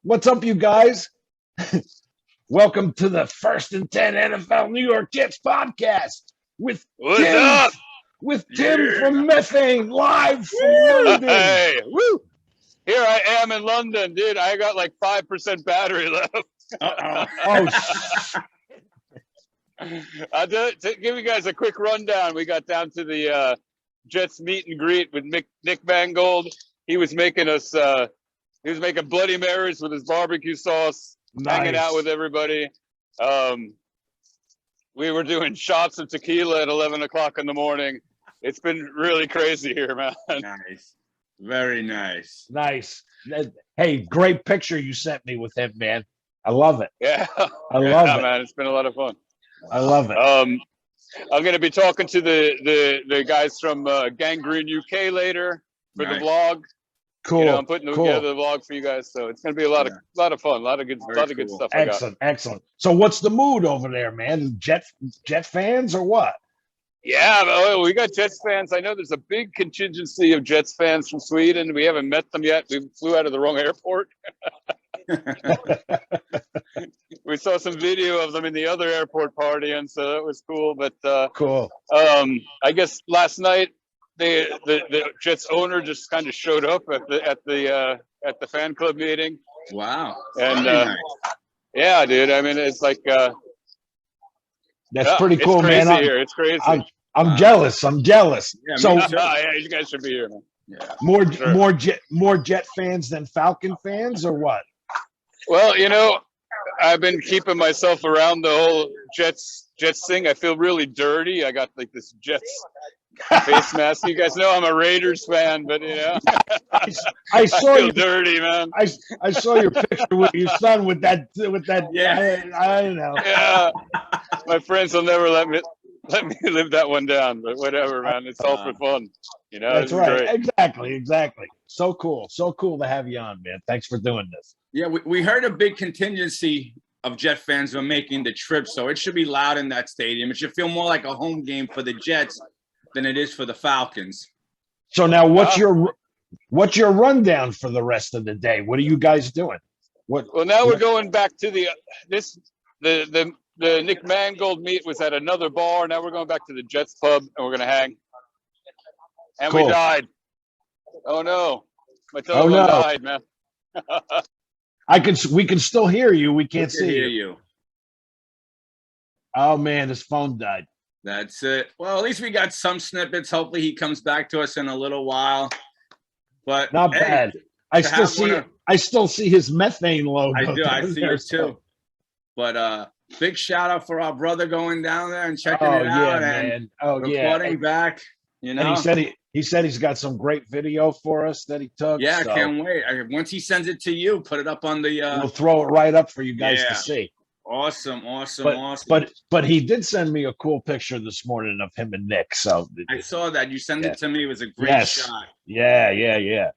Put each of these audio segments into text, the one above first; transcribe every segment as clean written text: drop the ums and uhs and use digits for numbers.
What's up, you guys? Welcome to the First and 10 NFL New York Jets podcast with What's Tim, up? Tim from METHANE, live from London. Hey, woo. Here I am in London, dude. I got like 5% battery left. I'll give you guys a quick rundown. We got down to the Jets meet and greet with Nick Mangold. He was making us Bloody Marys with his barbecue sauce, hanging out with everybody. We were doing shots of tequila at 11 o'clock in the morning. It's been really crazy here, man. Nice. Very nice. Nice. Hey, great picture you sent me with him, man. I love it. Yeah. I love it, man. It's been a lot of fun. I love it. I'm going to be talking to the guys from Gangrene UK later for the vlog. Cool. I'm putting together the vlog for you guys, so it's going to be a lot of fun, a lot of good stuff. Excellent. So, what's the mood over there, man? Jet fans or what? Yeah, we got Jets fans. I know there's a big contingency of Jets fans from Sweden. We haven't met them yet. We flew out of the wrong airport. We saw some video of them in the other airport partying, so that was cool. But cool. I guess last night the Jets owner just kind of showed up at the fan club meeting. Wow. And yeah, dude. I mean, it's like that's pretty cool, it's man. Here. It's crazy. I'm jealous. Yeah, so yeah, you guys should be here, man. Yeah. More Jet fans than Falcon fans, or what? Well, I've been keeping myself around the whole Jets thing. I feel really dirty. I got like this Jets face mask. You guys know I'm a Raiders fan, but I saw feel dirty, man. I saw your picture with your son with that. Yeah, I know. Yeah, my friends will never let me live that one down. But whatever, man. It's all for fun. That's right. Great. Exactly. So cool to have you on, man. Thanks for doing this. Yeah, we heard a big contingency of Jet fans are making the trip, so it should be loud in that stadium. It should feel more like a home game for the Jets than it is for the Falcons. So now, what's your rundown for the rest of the day? What are you guys doing? Well, now we're going back to the Nick Mangold meet was at another bar. Now we're going back to the Jets pub, and we're going to hang. And cool. We died. Oh, no. My telephone died, man. We can still hear you. We can't see you. Oh, man, his phone died. That's it. Well, at least we got some snippets. Hopefully he comes back to us in a little while. But not bad. I still see his METHANE logo. I do. I see it too. But big shout out for our brother going down there and checking it out and reporting back. And he said he's got some great video for us that he took. Yeah, I can't wait. Once he sends it to you, put it up on the we'll throw it right up for you guys to see. Awesome. But he did send me a cool picture this morning of him and Nick. So I saw that. You sent it to me. It was a great shot. Yeah.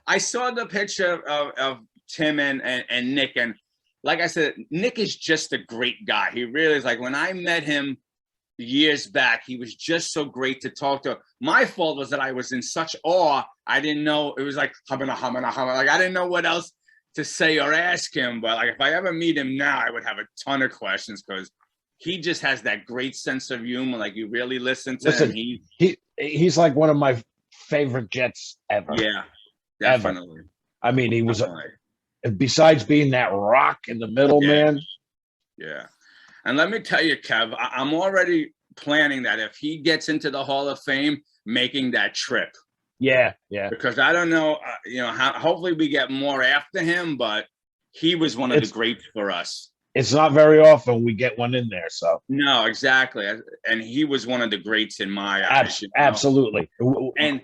I saw the picture of Tim and Nick, and like I said, Nick is just a great guy. He really is. Like when I met him years back, he was just so great to talk to. My fault was that I was in such awe. I didn't know it was like humana. Like I didn't know what else to say or ask him. But like if I ever meet him now, I would have a ton of questions because he just has that great sense of humor. Like you really listen to him. He's like one of my favorite Jets ever. Yeah, definitely. Ever. I mean, he was besides being that rock in the middle, man. Yeah. And let me tell you, Kev, I'm already planning that if he gets into the Hall of Fame, making that trip. Yeah. Because I don't know, hopefully we get more after him, but he was one of the greats for us. It's not very often we get one in there, so. No, exactly. And he was one of the greats in my eyes. Absolutely. And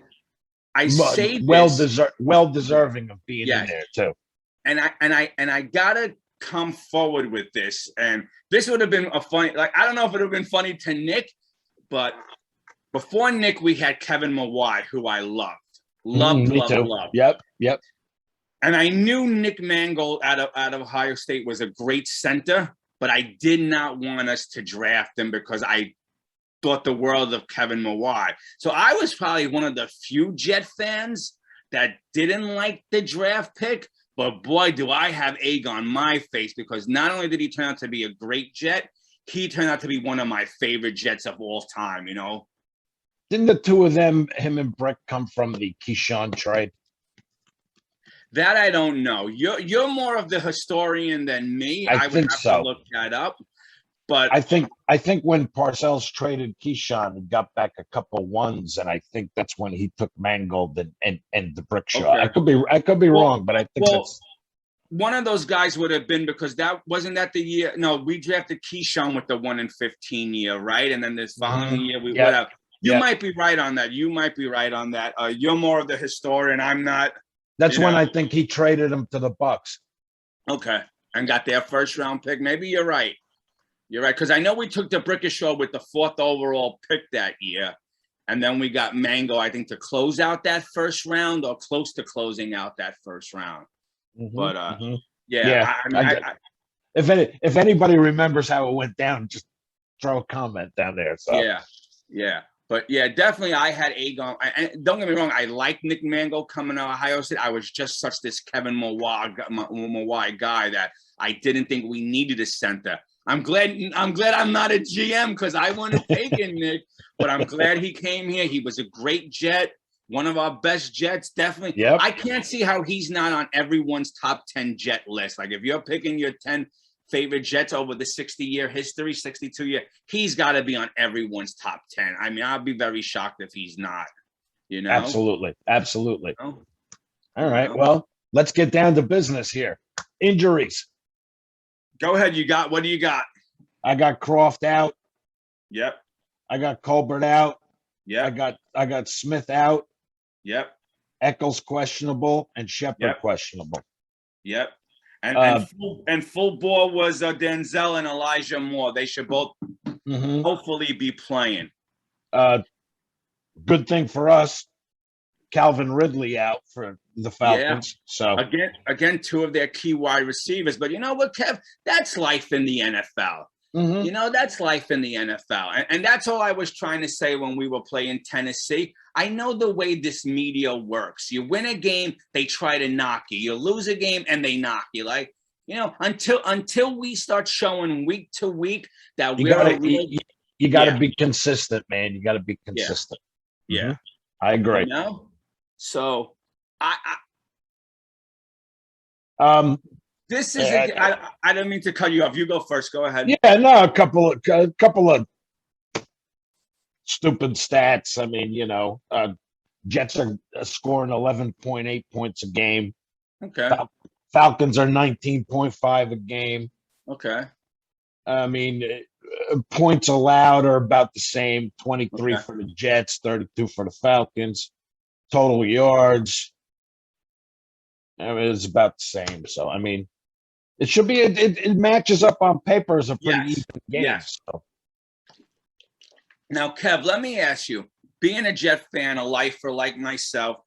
I say well deserving of being in there too. And I gotta come forward with this, and this would have been a funny, like I don't know if it would have been funny to Nick, but before Nick we had Kevin Maye, who I loved. Yep. And I knew Nick Mangold out of Ohio State was a great center, but I did not want us to draft him because I thought the world of Kevin Maye. So I was probably one of the few Jet fans that didn't like the draft pick, but boy, do I have egg on my face, because not only did he turn out to be a great Jet, he turned out to be one of my favorite Jets of all time, Didn't the two of them, him and Brick, come from the Keyshawn trade? That I don't know. You're more of the historian than me. I would think have so. to look that up. But I think when Parcells traded Keyshawn and got back a couple ones, and I think that's when he took Mangold and the Brickshaw. Okay. I could be wrong, but I think that's one of those guys would have been, because that wasn't that the year. No, we drafted Keyshawn with the 1 in 15 year, right? And then this following year we would have. You might be right on that. You're more of the historian. I'm not. That's when I think he traded him to the Bucks. Okay, and got their first round pick. Maybe you're right. You're right, because I know we took the Brickishaw with the 4th overall pick that year, and then we got Mango, I think, to close out that first round or close to closing out that first round. But if anybody remembers how it went down, just throw a comment down there. So yeah. But yeah, definitely I had Agon. And don't get me wrong, I like Nick Mango coming out of Ohio State. I was just such this Kevin Mawai guy that I didn't think we needed a center. I'm glad I'm not a GM, because I wouldn't have taken Nick, but I'm glad he came here. He was a great Jet, one of our best Jets, definitely. Yep. I can't see how he's not on everyone's top 10 Jet list. Like, if you're picking your 10 favorite Jets over the 60-year history, 62-year, he's got to be on everyone's top 10. I mean, I'll be very shocked if he's not, Absolutely. All right, well, let's get down to business here. Injuries. Go ahead. What do you got? I got Croft out. Yep. I got Colbert out. Yep. I got Smith out. Yep. Eccles questionable and Shepard questionable. Yep. And full ball was Denzel and Elijah Moore. They should both hopefully be playing. Good thing for us, Calvin Ridley out for the Falcons. So again, 2 of their key wide receivers. But you know what, Kev? That's life in the NFL. That's life in the NFL. And that's all I was trying to say when we were playing Tennessee. I know the way this media works. You win a game, they try to knock you. You lose a game, and they knock you. Like, until we start showing week to week that you got to be consistent, man. You got to be consistent. Yeah. I agree. So this is I don't mean to cut you off. You go first. Go ahead. Yeah, no, a couple of stupid stats. I mean, Jets are scoring 11.8 points a game. Okay. Falcons are 19.5 a game. Okay. I mean, points allowed are about the same, 23 for the Jets, 32 for the Falcons. Total yards, it's about the same. So, I mean, it should be, it matches up on paper as a pretty even game. Yes. So. Now, Kev, let me ask you, being a Jet fan, a lifer like myself,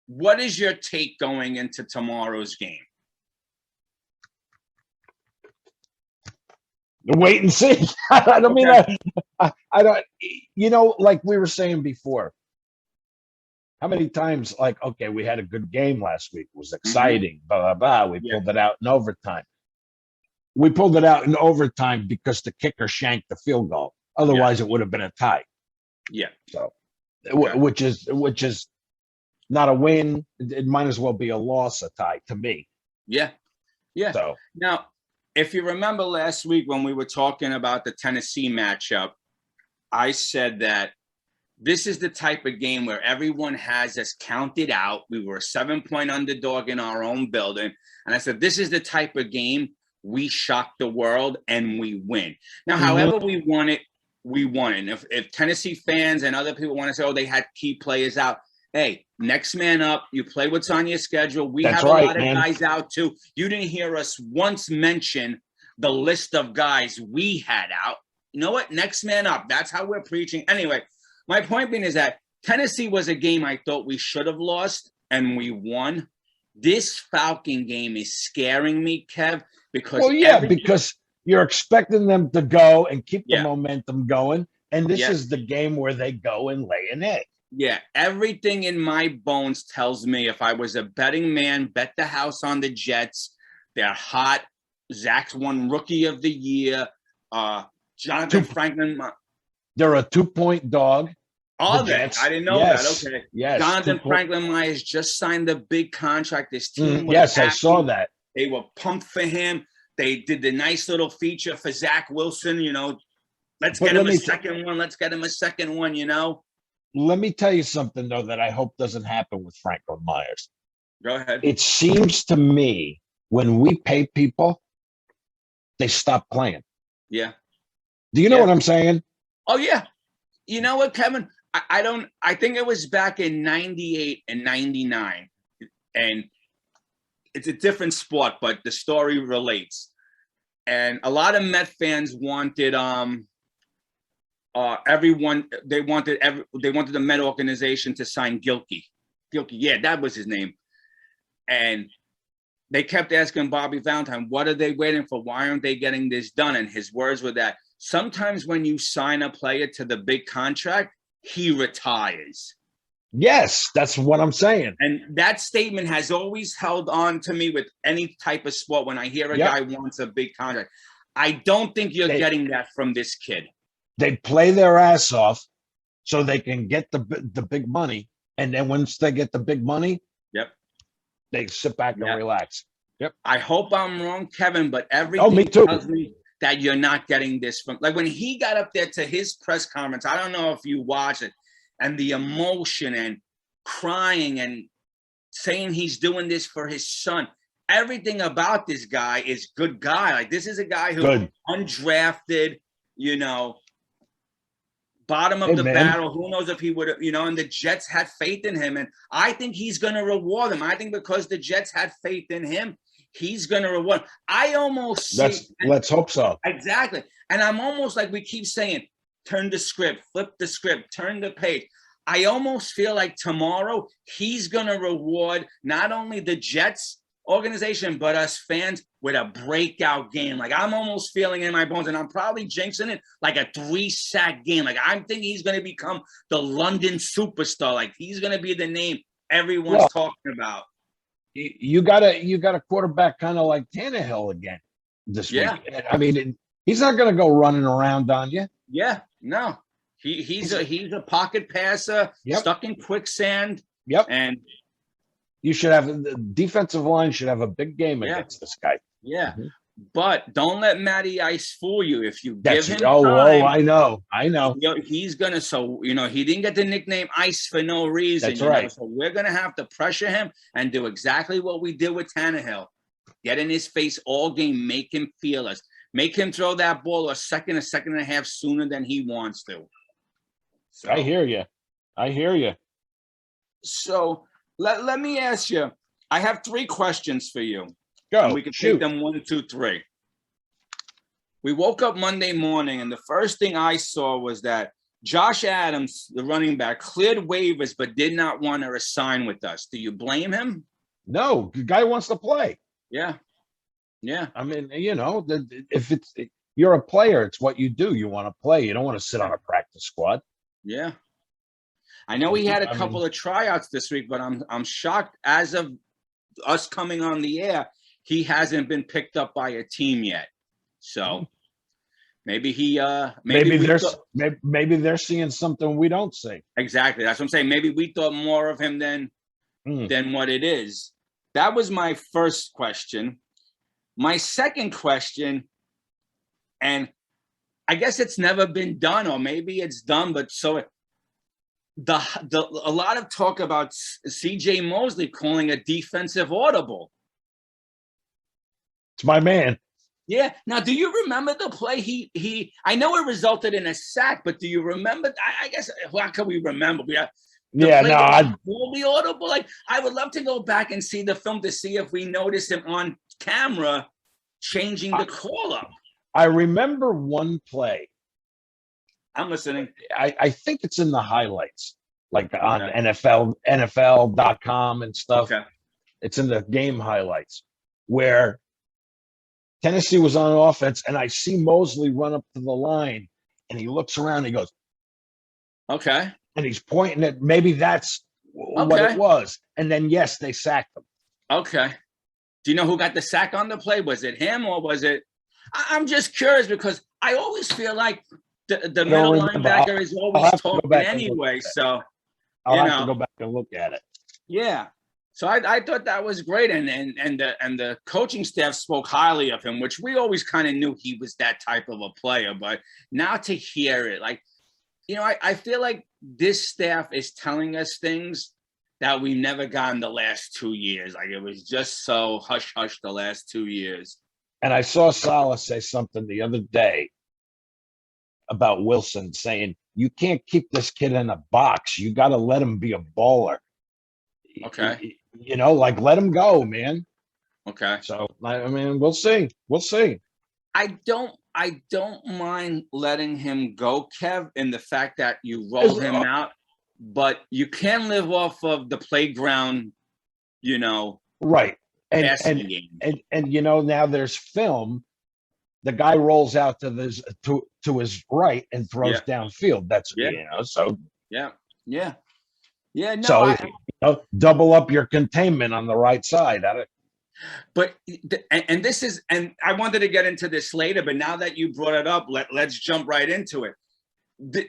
what is your take going into tomorrow's game? Wait and see. I don't mean I don't, like we were saying before, how many times, like, okay, we had a good game last week. It was exciting, blah, blah, blah. We pulled it out in overtime. We pulled it out in overtime because the kicker shanked the field goal. Otherwise, it would have been a tie. Yeah. So, which is not a win. It might as well be a loss, a tie to me. Yeah. Yeah. So now, if you remember last week when we were talking about the Tennessee matchup, I said that this is the type of game where everyone has us counted out. We were a 7-point underdog in our own building. And I said, this is the type of game we shock the world and we win. Now, however we won it, we won it. And if Tennessee fans and other people want to say, oh, they had key players out, hey, next man up. You play what's on your schedule. We have a lot of guys out too. You didn't hear us once mention the list of guys we had out. You know what? Next man up. That's how we're preaching. Anyway, my point being is that Tennessee was a game I thought we should have lost, and we won. This Falcon game is scaring me, Kev, because because you're expecting them to go and keep the momentum going, and this is the game where they go and lay an egg. Yeah, everything in my bones tells me if I was a betting man, bet the house on the Jets. They're hot. Zach's won Rookie of the Year. Jonathan Franklin. They're a 2-point dog. Are The they? Jets. I didn't know Yes. that. Okay. Yes. Jonathan Franklin Myers just signed a big contract. This team was yes, happy. I saw that. They were pumped for him. They did the nice little feature for Zach Wilson. You know, let's get him a second one. Let's get him a second one, you know. Let me tell you something, though, that I hope doesn't happen with Franklin Myers. Go ahead. It seems to me when we pay people, they stop playing. Yeah. Do you know what I'm saying? Oh, yeah. You know what, Kevin? I think it was back in 98 and 99. And it's a different sport, but the story relates. And a lot of Met fans wanted everyone. They wanted the Met organization to sign Gilkey. Yeah, that was his name. And they kept asking Bobby Valentine, "What are they waiting for? Why aren't they getting this done?" And his words were that sometimes when you sign a player to the big contract, he retires. Yes, that's what I'm saying. And that statement has always held on to me with any type of sport. When I hear a guy wants a big contract, I don't think you're getting that from this kid. They play their ass off so they can get the big money. And then once they get the big money, they sit back and relax. I hope I'm wrong, Kevin, but everything tells me that you're not getting this from, like when he got up there to his press conference, I don't know if you watched it, and the emotion and crying and saying he's doing this for his son. Everything about this guy is good guy. Like this is a guy who undrafted, you know, bottom of the barrel. Who knows if he would have, you know, and the Jets had faith in him. And I think he's going to reward them. I think because the Jets had faith in him, he's going to reward him. I almost let's hope so. Exactly. And I'm almost like we keep saying, turn the script, flip the script, turn the page. I almost feel like tomorrow he's going to reward not only the Jets organization, but us fans with a breakout game. Like I'm almost feeling in my bones, and I'm probably jinxing it, like a 3-sack game. Like I'm thinking he's going to become the London superstar. Like he's going to be the name everyone's talking about. You got a quarterback kind of like Tannehill again this week. I mean, he's not going to go running around on you. Yeah, no. He's a pocket passer, stuck in quicksand. And you should have the defensive line should have a big game against this guy. Yeah. But don't let Matty Ice fool you. If you give him time, I know. He's gonna. So he didn't get the nickname Ice for no reason. That's right. So we're gonna have to pressure him and do exactly what we did with Tannehill. Get in his face all game, make him feel us, make him throw that ball a second and a half sooner than he wants to. So, I hear you. So let me ask you. I have 3 questions for you. Go. And we can take them 1, 2, 3. We woke up Monday morning, and the first thing I saw was that Josh Adams, the running back, cleared waivers but did not want to resign with us. Do you blame him? No, the guy wants to play. Yeah. I mean, if you're a player, it's what you do. You want to play. You don't want to sit on a practice squad. Yeah. I know he had a couple of tryouts this week, but I'm shocked as of us coming on the air, he hasn't been picked up by a team yet. So maybe maybe they're seeing something we don't see. Exactly. That's what I'm saying. Maybe we thought more of him than what it is. That was my first question. My second question, and I guess it's never been done, or maybe it's done, but a lot of talk about CJ Mosley calling a defensive audible. It's my man. Yeah. Now, do you remember the play? I know it resulted in a sack, but do you remember? I guess how can we remember? Fully audible. Like I would love to go back and see the film to see if we noticed him on camera changing the call up. I remember one play. I'm listening. I think it's in the highlights, like on NFL.com and stuff. Okay. It's in the game highlights where Tennessee was on offense, and I see Mosley run up to the line, and he looks around and he goes, okay. and he's pointing at maybe that's what it was. And then, yes, they sacked him. Okay. Do you know who got the sack on the play? Was it him or was it? I'm just curious because I always feel like the middle linebacker is always talking anyway. So I'll have to go back and look at it. Yeah. So I thought that was great. And the coaching staff spoke highly of him, which we always kind of knew he was that type of a player. But now to hear it, like, you know, I feel like this staff is telling us things that we've never gotten the last 2 years. Like, it was just so hush-hush the last 2 years. And I saw Salah say something the other day about Wilson, saying, you can't keep this kid in a box. You got to let him be a baller. Okay. You know, like, let him go, man. Okay. So, I mean, we'll see. We'll see. I don't mind letting him go, Kev, in the fact that you roll him out, but you can live off of the playground, you know. Right. And you know, now there's film. The guy rolls out to his right and throws downfield. That's you know, so yeah. No, so you know, double up your containment on the right side. But this is, and I wanted to get into this later, but now that you brought it up, let's jump right into it.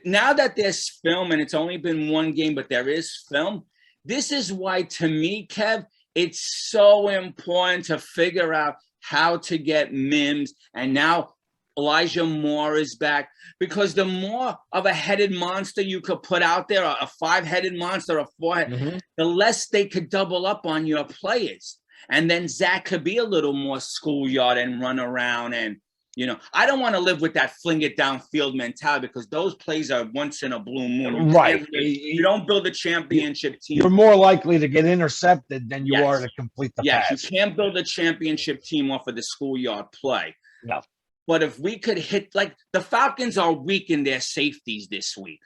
Now that there's film, and it's only been one game, but there is film. This is why, to me, Kev, it's so important to figure out how to get Mims. And now Elijah Moore is back, because the more of a headed monster you could put out there, a five-headed monster, a four-headed, the less they could double up on your players. And then Zach could be a little more schoolyard and run around. And, you know, I don't want to live with that fling it downfield mentality, because those plays are once in a blue moon. You don't build a championship team. You're more likely to get intercepted than you are to complete the pass. You can't build a championship team off of the schoolyard play. No. But if we could hit, like, the Falcons are weak in their safeties this week.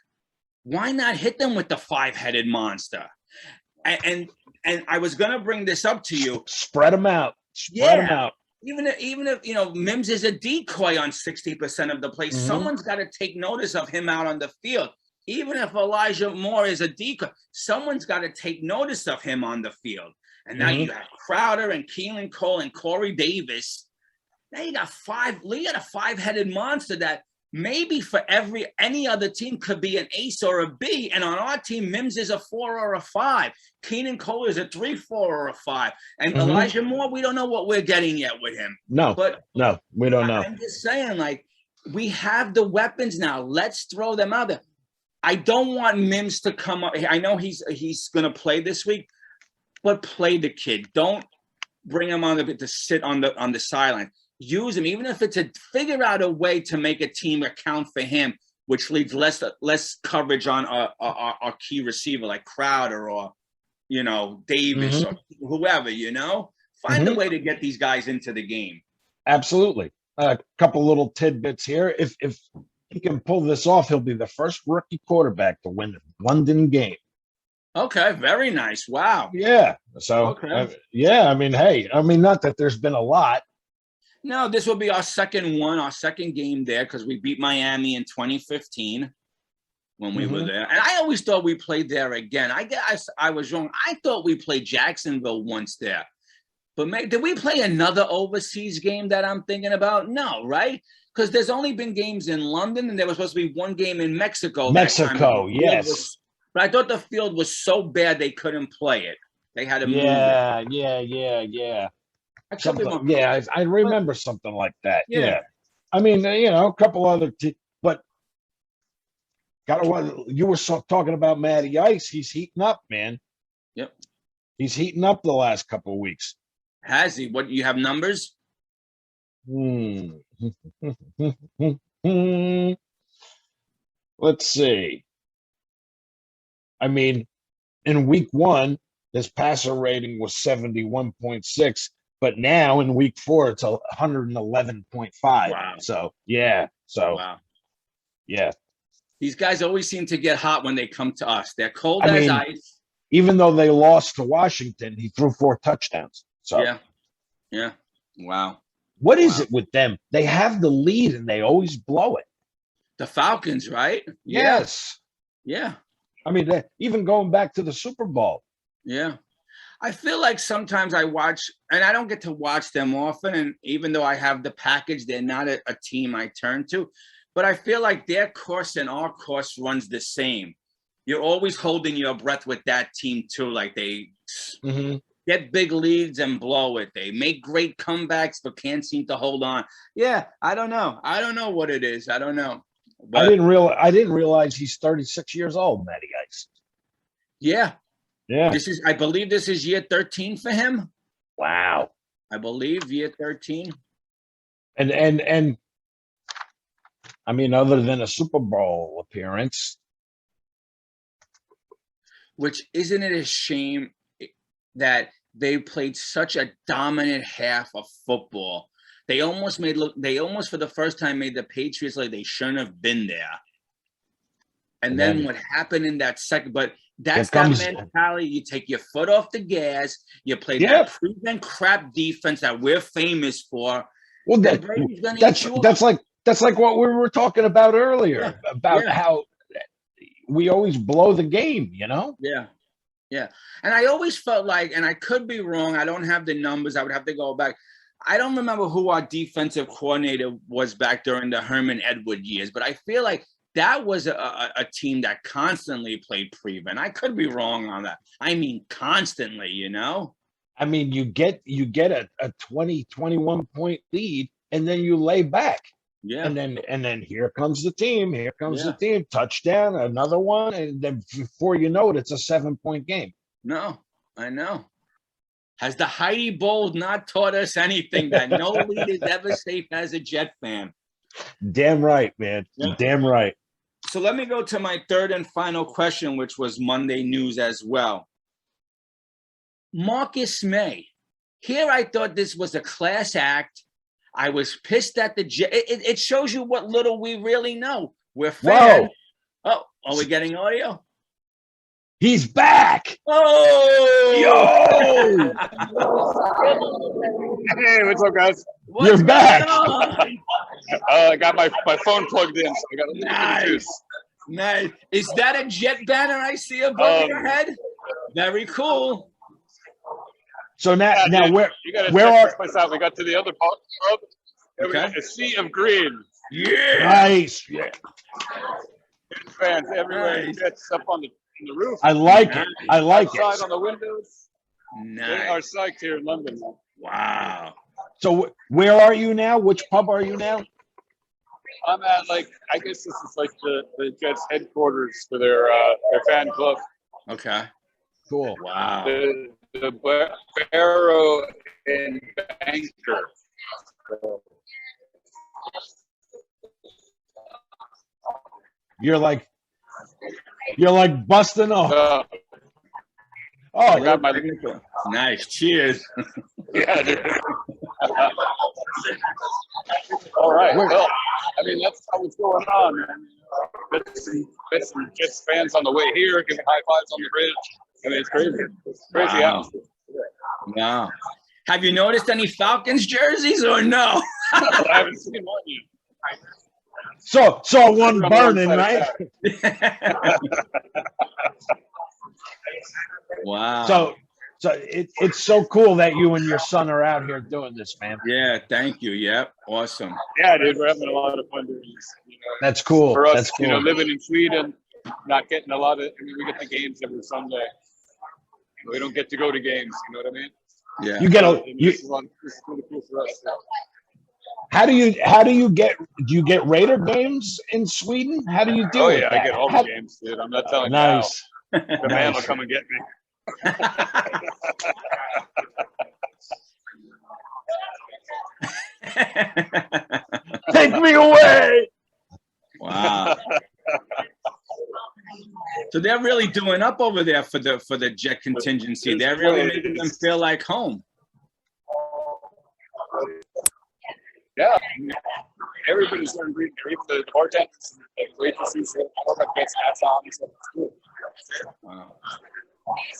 Why not hit them with the five-headed monster? And I was going to bring this up to you. Spread them out. Spread them out. Even if, you know, Mims is a decoy on 60% of the plays, someone's got to take notice of him out on the field. Even if Elijah Moore is a decoy, someone's got to take notice of him on the field. And now you have Crowder and Keelan Cole and Corey Davis. Now you got a five-headed monster that maybe for any other team could be an ace or a B. And on our team, Mims is a 4 or a 5. Keenan Cole is a 3, 4, or a 5. And Elijah Moore, we don't know what we're getting yet with him. No, we don't know. I'm just saying, like, we have the weapons now. Let's throw them out there. I don't want Mims to come up. I know he's going to play this week, but play the kid. Don't bring him on to sit on the sideline. Use him, even if it's to figure out a way to make a team account for him, which leaves less coverage on our key receiver like Crowder or, you know, Davis or whoever. You know, find a way to get these guys into the game. Absolutely. A couple little tidbits here. If he can pull this off, he'll be the first rookie quarterback to win a London game. Okay, very nice. Wow. Yeah. So I mean, hey, I mean, not that there's been a lot. No, this will be our second game there, because we beat Miami in 2015 when we were there. And I always thought we played there again. I guess I was wrong. I thought we played Jacksonville once there. But did we play another overseas game that I'm thinking about? No, right? Because there's only been games in London, and there was supposed to be one game in Mexico. Mexico, yes. But I thought the field was so bad they couldn't play it. They had to move it. Yeah. I I remember something like that. Yeah. I mean, you know, a couple other, but you were talking about Matty Ice. He's heating up, man. Yep. He's heating up the last couple of weeks. Has he? What, you have numbers? Let's see. I mean, in week 1, his passer rating was 71.6. But now in week 4, it's 111.5. Wow. So, yeah. Yeah. These guys always seem to get hot when they come to us. They're cold as ice. Even though they lost to Washington, he threw 4 touchdowns. So Yeah. Wow. What is it with them? They have the lead and they always blow it. The Falcons, right? Yes. Yeah. I mean, even going back to the Super Bowl. Yeah. I feel like sometimes I watch, and I don't get to watch them often. And even though I have the package, they're not a team I turn to. But I feel like their course and our course runs the same. You're always holding your breath with that team too. Like they get big leads and blow it. They make great comebacks, but can't seem to hold on. Yeah, I don't know. I don't know what it is. I don't know. But, I didn't realize he's 36 years old, Matty Ice. Yeah. Yeah. I believe this is year 13 for him. Wow. I believe year 13. And I mean, other than a Super Bowl appearance. Which, isn't it a shame that they played such a dominant half of football? They almost for the first time made the Patriots like they shouldn't have been there. And then what happened in that second, but that's that mentality. You take your foot off the gas, you play that prevent crap defense that we're famous for. Well, that's like what we were talking about earlier about how we always blow the game, you know? Yeah. Yeah. And I always felt like, and I could be wrong, I don't have the numbers, I would have to go back. I don't remember who our defensive coordinator was back during the Herman Edward years, but I feel like that was a team that constantly played prevent. I could be wrong on that. I mean, constantly, you know? I mean, you get a 20, 21 point lead, and then you lay back. Yeah. And then here comes the team. Here comes the team. Touchdown, another one. And then before you know it, it's a 7-point game. No, I know. Has the Heidi Bowl not taught us anything that no lead is ever safe as a Jet fan? Damn right, man. Yeah. Damn right. So let me go to my third and final question, which was Monday news as well. Marcus Maye. Here I thought this was a class act. I was pissed at the Jet. It shows you what little we really know. We're fans. Oh, are we getting audio? He's back. Oh, yo! Hey, what's up, guys? You're back. I got my phone plugged in, so I got a little bit of juice. Nice. Is that a Jet banner I see above your head? Very cool. So now where are this place out? We got to the other part. Okay. A sea of green. Yeah. Nice. Yeah. Fans everywhere. Nice. Jets up on the roof. I like it. I like outside on the windows. Nice. They are psyched here in London. Wow. So where are you now? Which pub are you now? I'm at I guess this is like the Jets headquarters for their fan club. Okay. Cool. Wow. The Barrow and Banker. You're like busting off. I got my nice. Cheers. Yeah, dude. All right. Well, I mean, that's how it's going on, man. Got some Jets fans on the way here, giving high fives on the bridge. I mean, it's crazy. It's crazy atmosphere. Wow. Have you noticed any Falcons jerseys or no? I haven't seen one yet. So one burning, right? Wow. So it's so cool that you and your son are out here doing this, man. Yeah, thank you. Yep, awesome. Yeah, dude, we're having a lot of fun doing this. That's cool. For us, that's cool. Living in Sweden, not getting a lot of. I mean, we get the games every Sunday. We don't get to go to games. You know what I mean? Yeah. You get this is really cool for us. How do you get? Do you get Raider games in Sweden? How do you do it? I get all the games, dude. I'm not telling you. Nice. The man will come and get me. Take me away. Wow. So they're really doing up over there for the Jet contingency. They're really making them feel like home. Yeah, everybody's wearing green. The bartenders, the waitresses, all that gets hats on. So it's cool. Wow.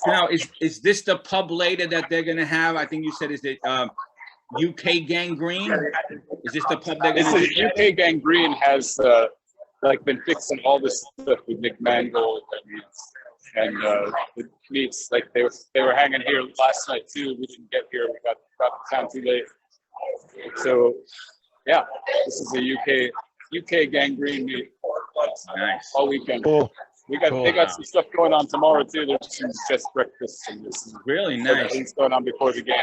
Now, is this the pub later that they're gonna have? I think you said is it UK Gangrene? Is this the pub they're gonna? This is UK Gangrene has been fixing all this stuff with Nick Mangold. and the meets, like they were hanging here last night too. We didn't get here. We got to town too late. So yeah, this is a UK gangrene meet. Nice. All weekend. Cool. They got some stuff going on tomorrow too. There's some chest breakfast and there's some Really nice. things going on before the game.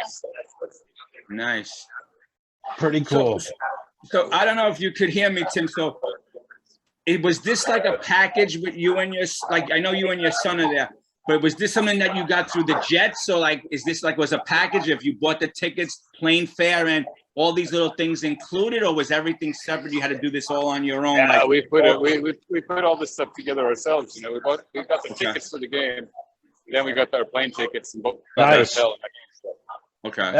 Nice. Pretty cool. So I don't know if you could hear me, Tim. So was this like a package with you and your, like, I know you and your son are there, but was this something that you got through the Jets? So like, is this like, was a package if you bought the tickets, plane fare and all these little things included, or was everything separate? You had to do this all on your own? Yeah, like, we put all this stuff together ourselves. You know, we got the tickets for the game, then we got our plane tickets and booked our Nice. hotel and that kind of stuff. okay.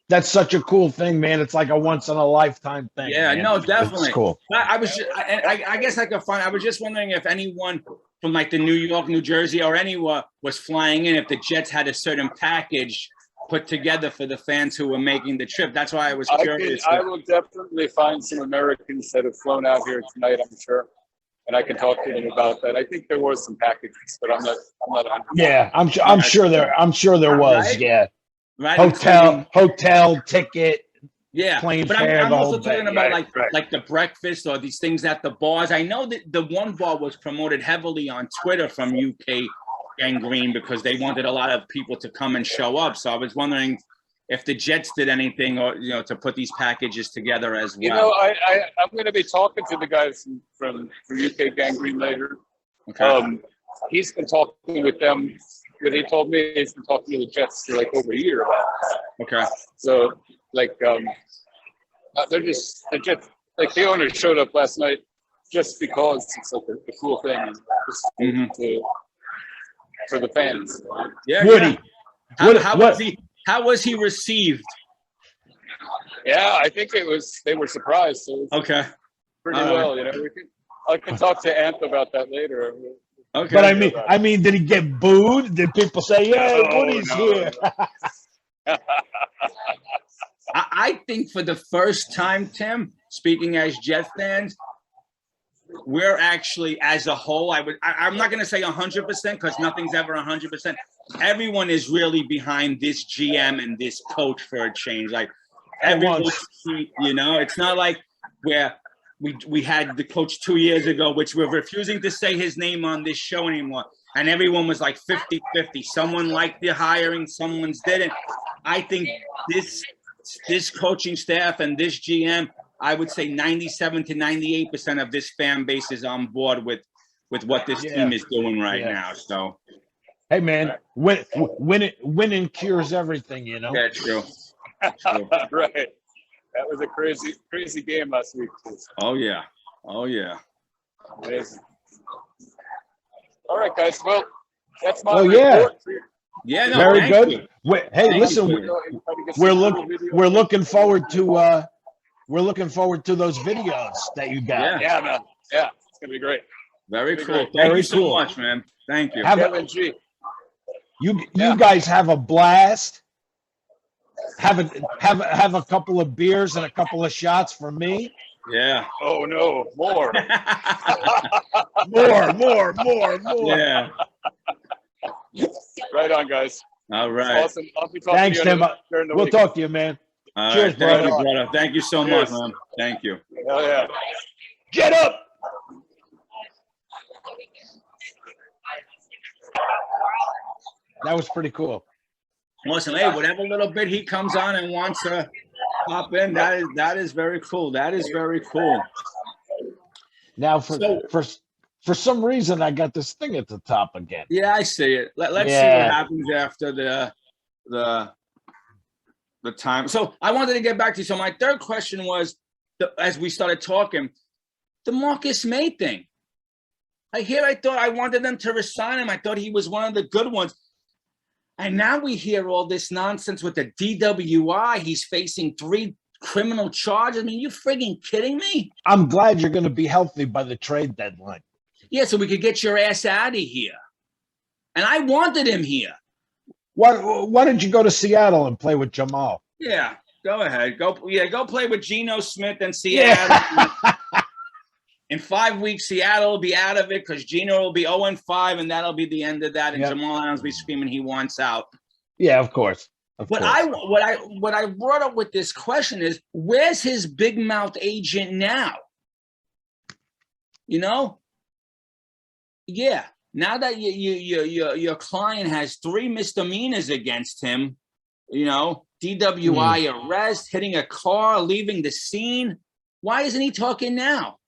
That's such a cool thing, man. It's like a once in a lifetime thing. Yeah, man. no, definitely. It's cool. I was just, I guess I could find, I was just wondering if anyone from like the New York, New Jersey or anywhere was flying in, if the Jets had a certain package put together for the fans who were making the trip. That's why I was curious. I will definitely find some Americans that have flown out here tonight, I'm sure. And I can talk to them about that. I think there was some packages, but I'm not 100%. Yeah, I'm sure there was. Right? Yeah. Right? Hotel ticket. Yeah, plane but fare, I'm the also whole talking bit. about Right, like the breakfast or these things at the bars. I know that the one bar was promoted heavily on Twitter from UK Gangrene because they wanted a lot of people to come and show up. So I was wondering if the Jets did anything, or to put these packages together as well. You know, I'm going to be talking to the guys from UK Gangrene later. Okay. He's been talking with them. What he told me, he's been talking to the Jets for like over a year about it. Okay. So, like, they're just the Jets. Like the owner showed up last night just because it's like a cool thing for the fans. Yeah. Woody. Yeah. How was he received? Yeah, I think they were surprised. So it was Okay. pretty well. You know, I can talk to Ant about that later. Okay. But I mean, did he get booed? Did people say, "Yeah, Woody's here"? I think for the first time, Tim, speaking as Jet fans, we're actually, as a whole, I'm not going to say 100% because nothing's ever 100%. Everyone is really behind this GM and this coach for a change. Like everyone, it's not like where we had the coach 2 years ago, which we're refusing to say his name on this show anymore. And everyone was like 50-50. Someone liked the hiring, someone's didn't. I think this coaching staff and this GM, I would say 97 to 98% of this fan base is on board with what this team is doing right now. So, hey man, winning cures everything, you know. Yeah, true. Right. That was a crazy game last week. Oh yeah. Amazing. All right, guys. Well, that's my report. Yeah, no, very good. You. Hey, listen, we're looking forward to those videos that you got. Yeah, man. Yeah, it's gonna be great. Very cool. Thank you so much, man. Thank you. You guys have a blast. Have a couple of beers and a couple of shots for me. Yeah. Oh no, more. more. Yeah. Right on, guys. All right. Awesome. I'll be talking Thanks, to you Tim. We'll talk to you, man. Cheers, brother. Thank you so much, man. Thank you. Hell yeah. Get up. That was pretty cool. Listen, hey, whatever little bit he comes on and wants to pop in, that is very cool. That is very cool. Now, for some reason, I got this thing at the top again. Yeah, I see it. Let's see what happens after the time. So I wanted to get back to you. So my third question was, as we started talking, the Marcus Maye thing. I thought I wanted them to resign him. I thought he was one of the good ones. And now we hear all this nonsense with the DWI. He's facing 3 criminal charges. I mean, you frigging kidding me? I'm glad you're going to be healthy by the trade deadline. Yeah, so we could get your ass out of here. And I wanted him here. Why don't you go to Seattle and play with Jamal? Yeah, go ahead. Go play with Geno Smith and Seattle. In 5 weeks, Seattle will be out of it because Gino will be 0-5, and that'll be the end of that. And Yep. Jamal Adams will be screaming he wants out. Yeah, of course. What I brought up with this question is, where's his big mouth agent now? You know? Yeah. Now that your client has 3 misdemeanors against him, you know, DWI arrest, hitting a car, leaving the scene. Why isn't he talking now?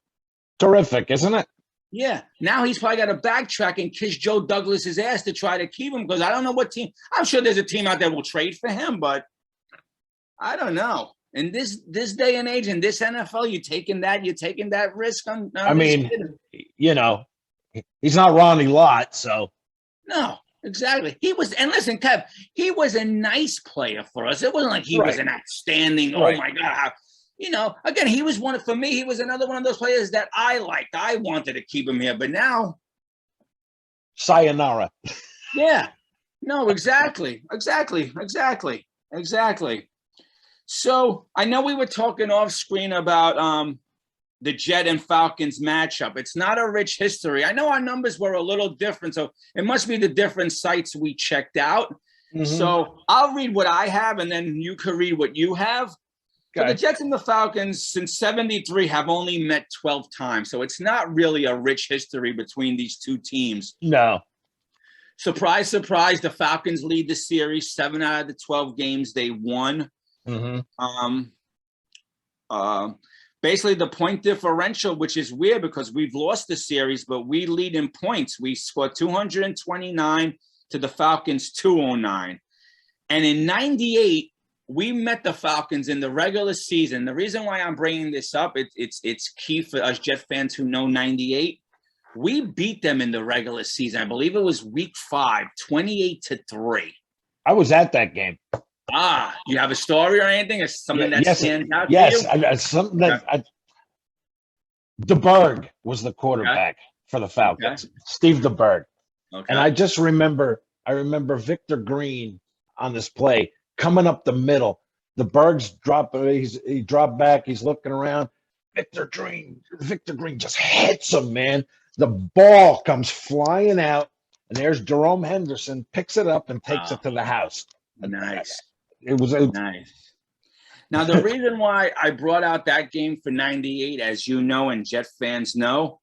Terrific, isn't it? Yeah. Now he's probably got to backtrack and kiss Joe Douglas's ass to try to keep him, because I don't know what team. I'm sure there's a team out there will trade for him, but I don't know. In this day and age, in this NFL, you're taking that risk on I mean, you know, he's not Ronnie Lott, so. No, exactly. He was, and listen, Kev, he was a nice player for us. It wasn't like he was an outstanding, oh my God. You know, again, he was for me, he was another one of those players that I liked. I wanted to keep him here, but now. Sayonara. Yeah. No, exactly. So I know we were talking off screen about the Jet and Falcons matchup. It's not a rich history. I know our numbers were a little different, so it must be the different sites we checked out. So I'll read what I have, and then you can read what you have. So the Jets and the Falcons since 73 have only met 12 times. So it's not really a rich history between these two teams. No. Surprise, surprise, the Falcons lead the series 7 out of the 12 games they won. Basically the point differential, which is weird because we've lost the series, but we lead in points. We scored 229 to the Falcons 209. And in 98, we met the Falcons in the regular season. The reason why I'm bringing this up, it's key for us Jet fans who know 98. We beat them in the regular season. I believe it was week 5, 28-3. I was at that game. You have a story or anything? Or something that stands out to you? Something that DeBerg was the quarterback for the Falcons. Steve DeBerg. And I just remember, Victor Green on this play coming up the middle. DeBerg's he dropped back. He's looking around. Victor Green just hits him, man. The ball comes flying out, and there's Jerome Henderson, picks it up and takes it to the house. Nice. It was nice. Now, the reason why I brought out that game for 98, as you know, and Jet fans know,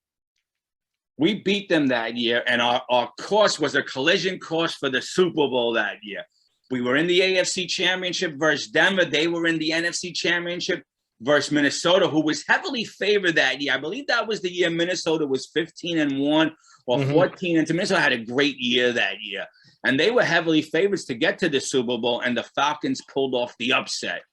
we beat them that year, and our course was a collision course for the Super Bowl that year. We were in the AFC Championship versus Denver. They were in the NFC Championship versus Minnesota, who was heavily favored that year. I believe that was the year Minnesota was 15-1 or 14. And Minnesota had a great year that year. And they were heavily favorites to get to the Super Bowl, and the Falcons pulled off the upset.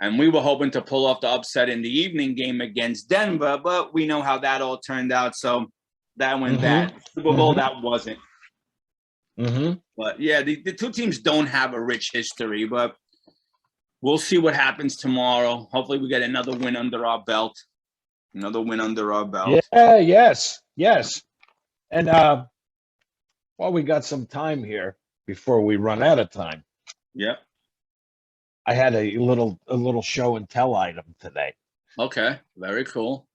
And we were hoping to pull off the upset in the evening game against Denver, but we know how that all turned out. So that went bad. Super Bowl, that wasn't. But yeah, the two teams don't have a rich history, but we'll see what happens tomorrow. Hopefully we get another win under our belt. Yeah, yes. And while we got some time here before we run out of time. Yep. I had a little show and tell item today. Okay. Very cool.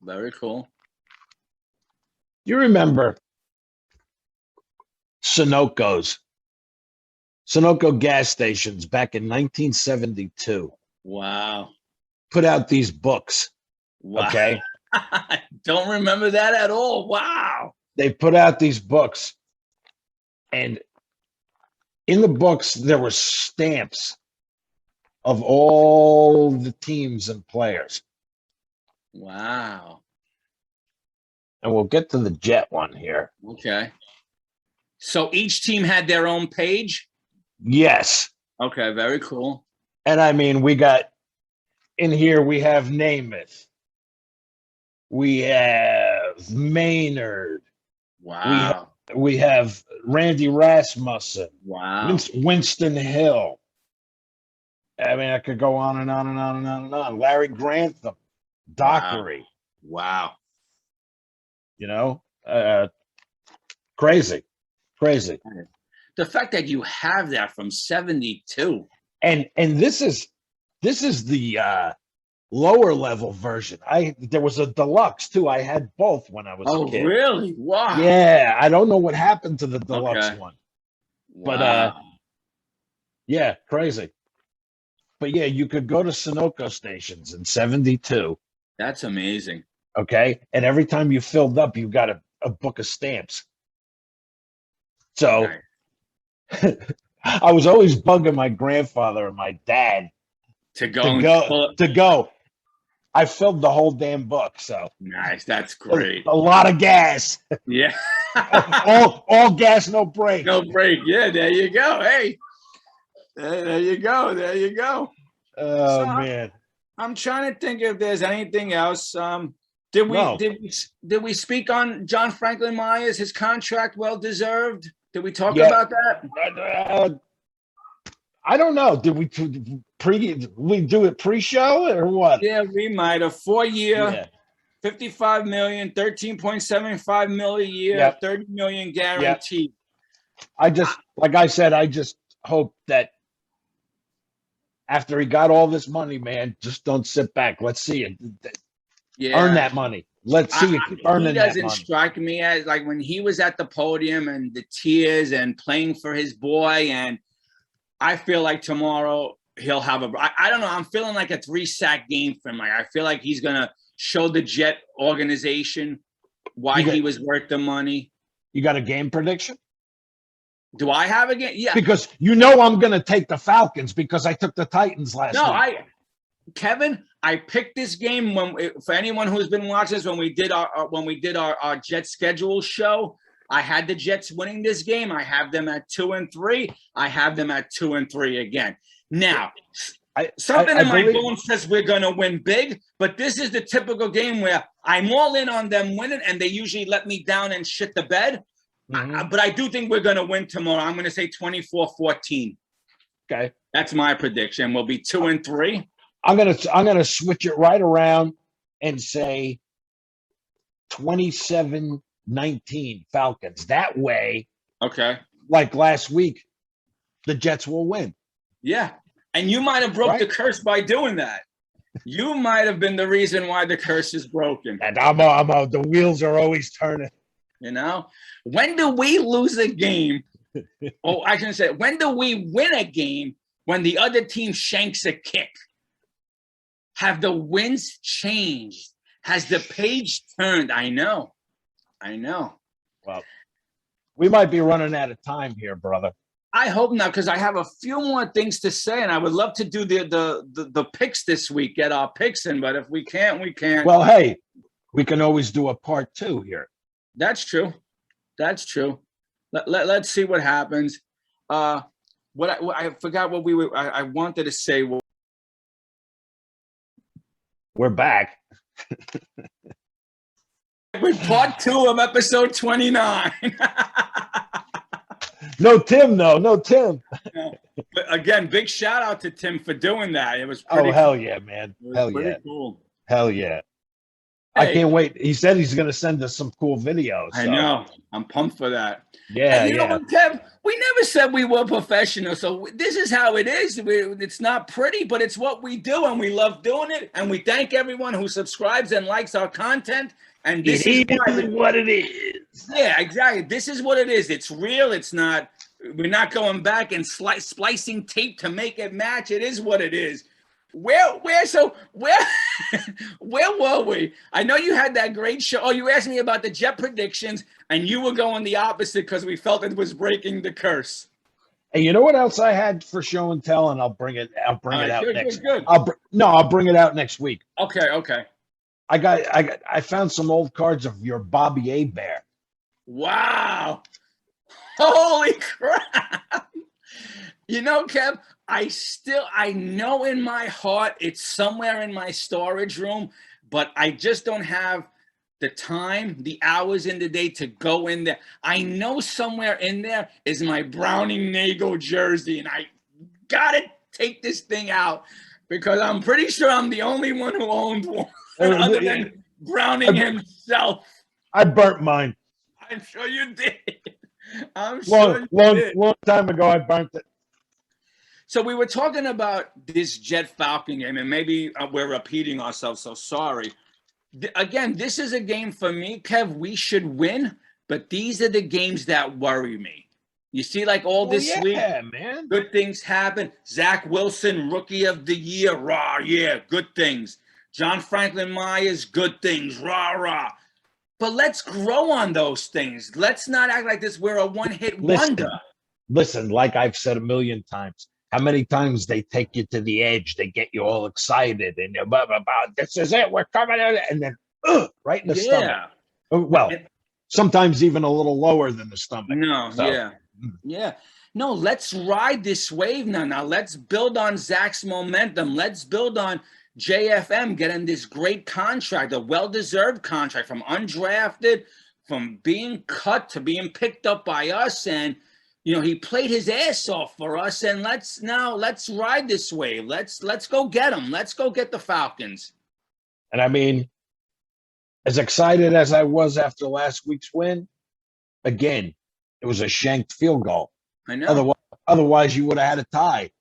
You remember Sunoco gas stations back in 1972. Wow. Put out these books. Wow. Okay. I don't remember that at all. Wow. They put out these books, and in the books there were stamps of all the teams and players. Wow. And we'll get to the Jet one here. Okay. So each team had their own page? Yes. Okay, very cool. And I mean, we got in here, we have Namath. We have Maynard. Wow. We have Randy Rasmussen. Wow. Winston Hill. I mean, I could go on and on and on and on and on. Larry Grantham. Dockery. Wow. You know, crazy. The fact that you have that from 72. And this is the lower level version. There was a deluxe too. I had both when I was a kid. Really? Wow. Yeah, I don't know what happened to the deluxe Okay. one, Wow. but yeah, crazy. But yeah, you could go to Sunoco stations in 72, That's amazing. okay? And every time you filled up, you got a book of stamps. So Nice. I was always bugging my grandfather and my dad To go to and go pull it. to go. I filled the whole damn book, so Nice. That's great. a lot of gas. Yeah. all gas, no break. No break. Yeah, there you go. Hey. There you go. There you go. Oh So, man. I'm trying to think if there's anything else. Did we speak on John Franklin Myers, his contract well deserved? Did we talk about that? I don't know. Did we do it pre-show or what? Yeah, we might have 4-year, 55 million, 13.75 million a year, 30 million guaranteed. I just hope that after he got all this money, man, just don't sit back. Let's see it. Earn that money. Let's see you keep earning that money. He doesn't strike me as like when he was at the podium and the tears and playing for his boy. And I feel like tomorrow he'll have I don't know. I'm feeling like a 3-sack game for him. Like I feel like he's going to show the Jet organization why he was worth the money. You got a game prediction? Do I have a game? Yeah. Because I'm going to take the Falcons because I took the Titans last week. Kevin, I picked this game for anyone who's been watching this when we did our Jets schedule show. I had the Jets winning this game. I have them at 2-3. I have them at 2-3 again. Now, something in my bones says we're going to win big, but this is the typical game where I'm all in on them winning, and they usually let me down and shit the bed. Mm-hmm. But I do think we're going to win tomorrow. I'm going to say 24-14. Okay. That's my prediction. We'll be 2-3. I'm gonna switch it right around and say 27-19 Falcons. That way, okay, like last week, the Jets will win. Yeah, and you might have broke the curse by doing that. You might have been the reason why the curse is broken. And the wheels are always turning. You know, when do we lose a game? Oh, I can say, when do we win a game when the other team shanks a kick? Have the winds changed? Has the page turned? I know. Well, we might be running out of time here, brother. I hope not, because I have a few more things to say, and I would love to do the picks this week, get our picks in. But if we can't, we can't. Well, hey, we can always do a part 2 here. That's true. Let's see what happens. I forgot what I wanted to say. We're back. With part 2 of episode 29. No Tim, though. No Tim. But again, big shout out to Tim for doing that. It was pretty hell yeah, man. Hell yeah. Cool. Hell yeah. Hey, I can't wait. He said he's going to send us some cool videos. I know. I'm pumped for that. Yeah, and you know what, Kev? We never said we were professional, so this is how it is. It's not pretty, but it's what we do, and we love doing it. And we thank everyone who subscribes and likes our content. And this is what it is. Yeah, exactly. This is what it is. It's real. It's not. We're not going back and splicing tape to make it match. It is what it is. Where were we? I know you had that great show. Oh, you asked me about the Jet predictions, and you were going the opposite because we felt it was breaking the curse. And you know what else I had for show and tell, and I'll bring it out next. Good. I'll bring it out next week. Okay. I found some old cards of your Bobby A. Bear. Wow! Holy crap! You know, Kev, I know in my heart it's somewhere in my storage room, but I just don't have the time, the hours in the day to go in there. I know somewhere in there is my Browning Nagel jersey, and I gotta take this thing out because I'm pretty sure I'm the only one who owned one other than Browning himself. I burnt mine. I'm sure you did. I'm sure you did. Long time ago, I burnt it. So we were talking about this Jet Falcon game, and maybe we're repeating ourselves, so sorry. Again, this is a game for me, Kev, we should win, but these are the games that worry me. You see, like all this week, man. good things happen. Zach Wilson, Rookie of the Year, rah, yeah, good things. John Franklin Myers, good things, rah, rah. But let's grow on those things. Let's not act like this we're a one-hit wonder. Listen, like I've said a million times, how many times they take you to the edge, they get you all excited, and you're blah, blah, blah, this is it, we're coming in, and then right in the stomach. Well, sometimes even a little lower than the stomach. No, So, yeah. No, let's ride this wave now. Now let's build on Zach's momentum. Let's build on JFM getting this great contract, a well-deserved contract, from undrafted, from being cut to being picked up by us. And, he played his ass off for us. And let's ride this wave. Let's go get him. Let's go get the Falcons. And I mean, as excited as I was after last week's win, again, it was a shanked field goal. I know. Otherwise you would have had a tie.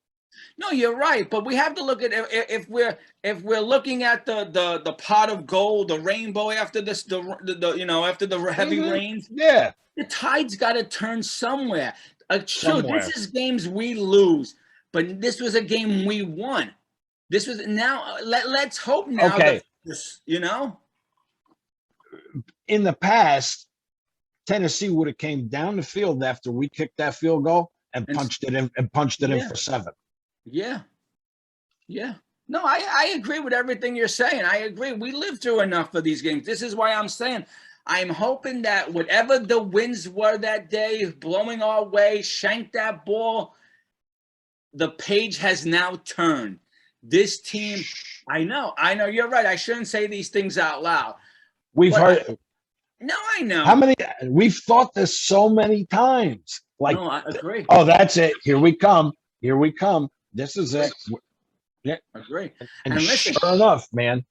No, you're right, but we have to look at if we're looking at the pot of gold, the rainbow after this, after the heavy rains. Yeah, the tide's got to turn somewhere. True, this is games we lose, but this was a game we won. This was now. Let's hope now. Okay. In the past, Tennessee would have came down the field after we kicked that field goal and punched it in for 7. Yeah. No, I agree with everything you're saying. I agree. We lived through enough of these games. This is why I'm saying I'm hoping that whatever the winds were that day, blowing our way, shanked that ball, the page has now turned. This team, I know, you're right. I shouldn't say these things out loud. We've heard. No, I know. How many? We've thought this so many times. Like, no, I agree. Oh, that's it. Here we come. This is it. Yeah, I agree. And listen, sure enough, man.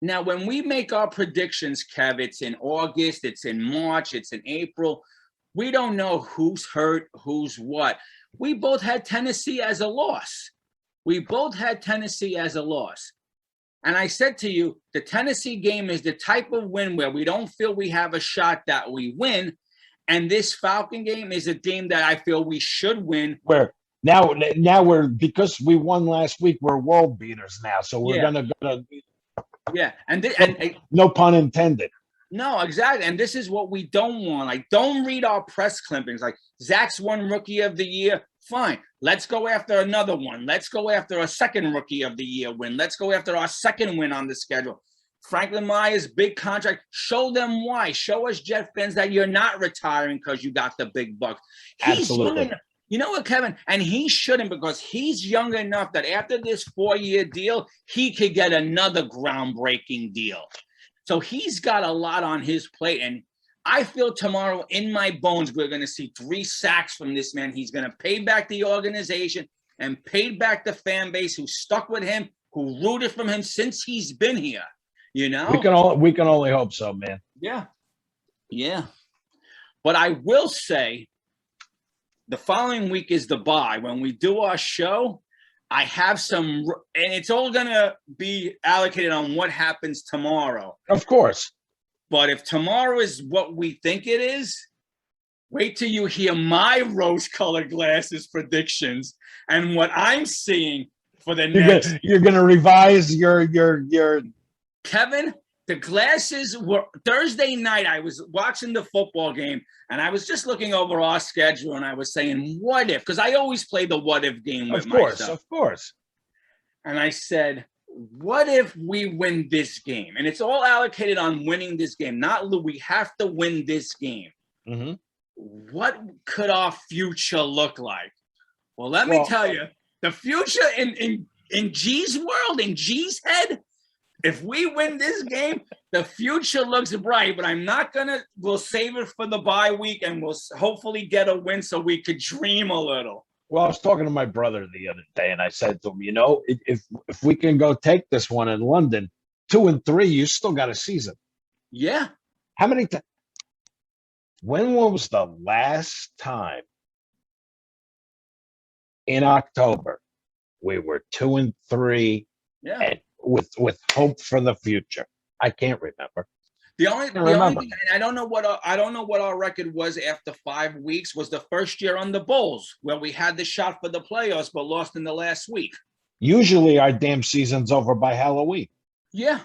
Now, when we make our predictions, Kev, it's in August, it's in March, it's in April. We don't know who's hurt, who's what. We both had Tennessee as a loss. And I said to you, the Tennessee game is the type of win where we don't feel we have a shot that we win. And this Falcon game is a game that I feel we should win. Where now we're, because we won last week, we're world beaters now. So we're gonna go to. Yeah, and no pun intended. No, exactly. And this is what we don't want. Like, don't read our press clippings. Like, Zach's won Rookie of the Year. Fine. Let's go after another one. Let's go after a second Rookie of the Year win. Let's go after our second win on the schedule. Franklin Myers, big contract. Show them why. Show us Jet fans that you're not retiring because you got the big bucks. Absolutely. You know what, Kevin? And he shouldn't, because he's young enough that after this 4-year deal, he could get another groundbreaking deal. So he's got a lot on his plate. And I feel tomorrow in my bones, we're going to see 3 sacks from this man. He's going to pay back the organization and pay back the fan base who stuck with him, who rooted for him since he's been here. We can only hope so, man. Yeah. But I will say, the following week is the bye. When we do our show, I have some, and it's all going to be allocated on what happens tomorrow. Of course. But if tomorrow is what we think it is, wait till you hear my rose-colored glasses predictions and what I'm seeing for the next. You're going to revise your. Kevin, the glasses were Thursday night. I was watching the football game and I was just looking over our schedule and I was saying, what if? Because I always play the what if game with myself. Of course. And I said, what if we win this game? And it's all allocated on winning this game. We have to win this game. Mm-hmm. What could our future look like? Well, let me tell you, the future in G's world, in G's head, if we win this game, the future looks bright, but we'll save it for the bye week and we'll hopefully get a win so we could dream a little. Well, I was talking to my brother the other day and I said to him, if we can go take this one in London, 2-3, you still got a season. Yeah. How many times? When was the last time in October, we were 2-3, Yeah. and with hope for the future. I can't remember. The only thing, I don't know what our record was after 5 weeks, was the first year on the Bulls, where we had the shot for the playoffs but lost in the last week. Usually our damn season's over by Halloween. Yeah.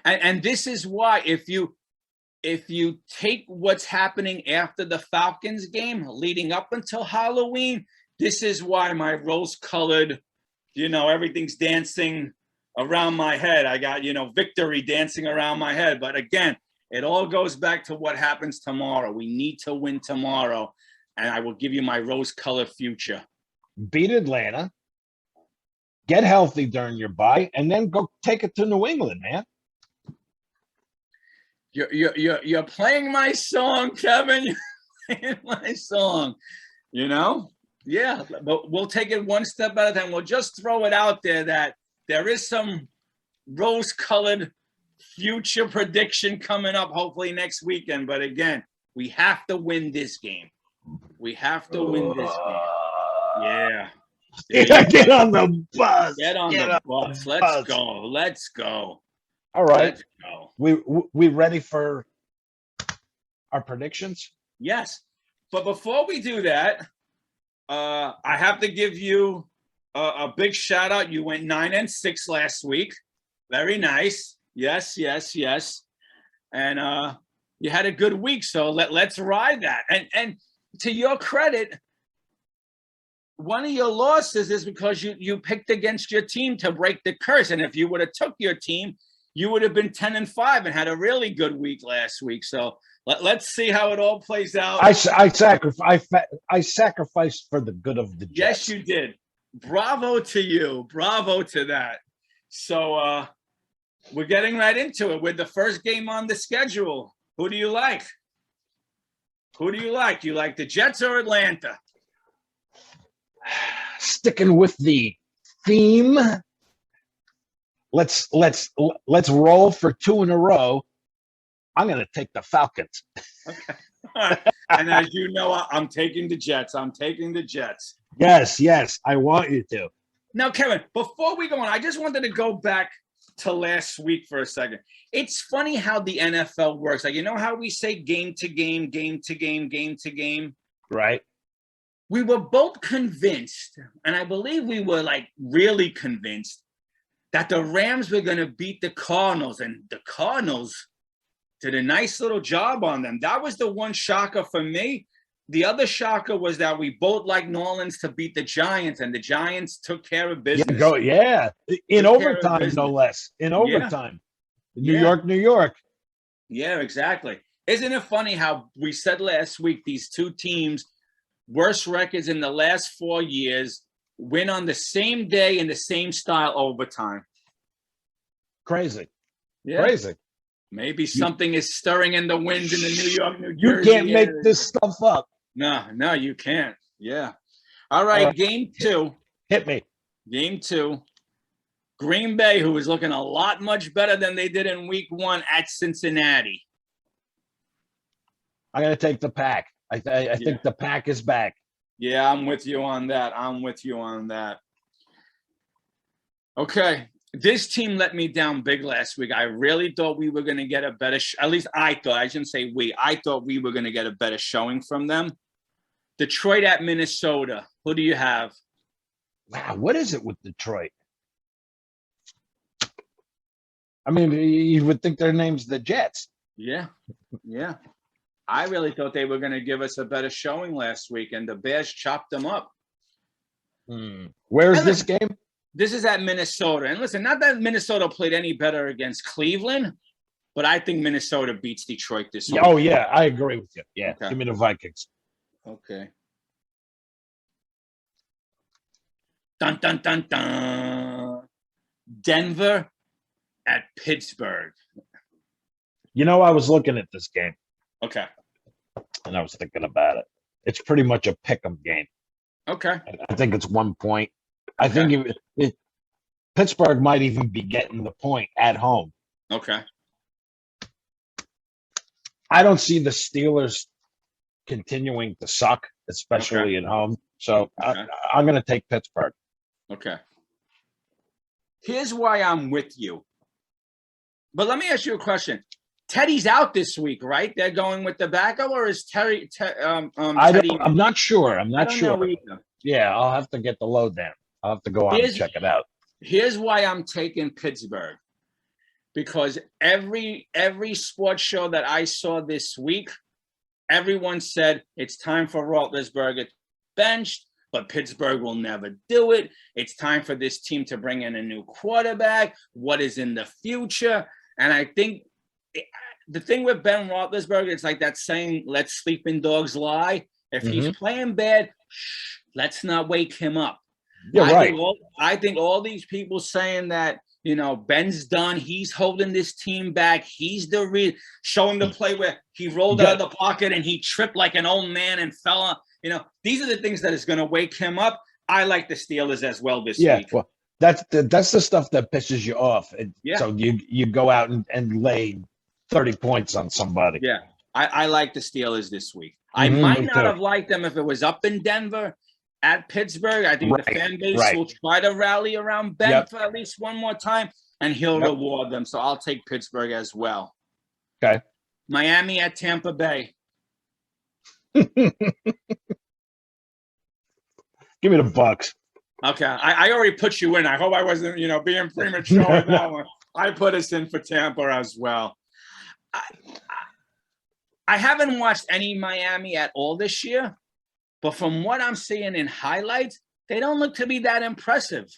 And this is why, if you take what's happening after the Falcons game leading up until Halloween, this is why my rose-colored, everything's dancing around my head. I got, victory dancing around my head. But again, it all goes back to what happens tomorrow. We need to win tomorrow, and I will give you my rose-colored future. Beat Atlanta, get healthy during your bye, and then go take it to New England, man. You're playing my song, Kevin. You're playing my song, Yeah, but we'll take it one step at a time. We'll just throw it out there that there is some rose-colored future prediction coming up, hopefully next weekend. But again, we have to win this game. We have to win this game. Yeah. Get on the bus. Get on the bus. Let's go. Let's go. All right. Let's go. We ready for our predictions? Yes. But before we do that, I have to give you a big shout out. You went 9-6 last week. Very nice. Yes. And you had a good week. So let's ride that. And to your credit, one of your losses is because you picked against your team to break the curse. And if you would have took your team, you would have been 10-5 and had a really good week last week. So let's see how it all plays out. I sacrificed for the good of the Jets. Yes, you did. Bravo to you. Bravo to that. So we're getting right into it with the first game on the schedule. Who do you like? Who do you like? You like the Jets or Atlanta? Sticking with the theme. Let's roll for 2 in a row. I'm going to take the Falcons. Okay. All right. And as you know, I'm taking the Jets. I'm taking the Jets. Yes, I want you to. Now, Kevin, before we go on, I just wanted to go back to last week for a second. It's funny how the NFL works. Like, how we say game to game, game to game, game to game? Right. We were both convinced, and I believe we were really convinced, that the Rams were going to beat the Cardinals, and the Cardinals did a nice little job on them. That was the one shocker for me. The other shocker was that we both liked New Orleans to beat the Giants, and the Giants took care of business. In overtime, no less. In overtime. Yeah. New York. Yeah, exactly. Isn't it funny how we said last week these two teams, worst records in the last 4 years, win on the same day in the same style overtime? Crazy. Yeah. Crazy. Maybe something is stirring in the wind in the New York, New You Jersey can't make this stuff up. No, you can't. Yeah. All right, game 2. Hit me. Game 2. Green Bay, who is looking a lot much better than they did in week 1 at Cincinnati. I'm going to take the Pack. I think the Pack is back. Yeah, I'm with you on that. Okay. This team let me down big last week. I really thought we were going to get a better at least I thought. I shouldn't say we. I thought we were going to get a better showing from them. Detroit at Minnesota. Who do you have? Wow, what is it with Detroit? I mean, you would think their name's the Jets. Yeah. I really thought they were going to give us a better showing last week, and the Bears chopped them up. Where's this game? This is at Minnesota. And listen, not that Minnesota played any better against Cleveland, but I think Minnesota beats Detroit this week. Oh, yeah, I agree with you. Yeah, okay. Give me the Vikings. Okay. Dun, dun, dun, dun. Denver at Pittsburgh. I was looking at this game. Okay. And I was thinking about it. It's pretty much a pick'em game. Okay. I think it's 1 point. I think Pittsburgh might even be getting the point at home. Okay. I don't see the Steelers continuing to suck, especially at home. So Okay. I'm going to take Pittsburgh. Okay. Here's why I'm with you. But let me ask you a question. Teddy's out this week, right? They're going with the backup, or is Teddy? I'm not sure. I'm I not don't sure. know either. Yeah, I'll have to get the lowdown. I'll have to go on and check it out. Here's why I'm taking Pittsburgh. Because every sports show that I saw this week, everyone said it's time for Roethlisberger benched, but Pittsburgh will never do it. It's time for this team to bring in a new quarterback. What is in the future? And I think the thing with Ben Roethlisberger, it's like that saying, let sleeping dogs lie. If he's playing bad, let's not wake him up. You're right. I think all these people saying that, you know, Ben's done, he's holding this team back. He's showing the play where he rolled out of the pocket and he tripped like an old man and fell on. You know, these are the things that is going to wake him up. I like the Steelers as well this week. Well, that's the stuff that pisses you off. So you go out and lay 30 points on somebody. Yeah, I like the Steelers this week. I might not have liked them if it was up in Denver at Pittsburgh. I think the fan base will try to rally around Ben for at least one more time, and he'll reward them. So I'll take Pittsburgh as well. Okay. Miami at Tampa Bay. Give me the Bucks. Okay, I already put you in. I hope I wasn't, being premature with that one. I put us in for Tampa as well. I haven't watched any Miami at all this year, but from what I'm seeing in highlights, they don't look to be that impressive.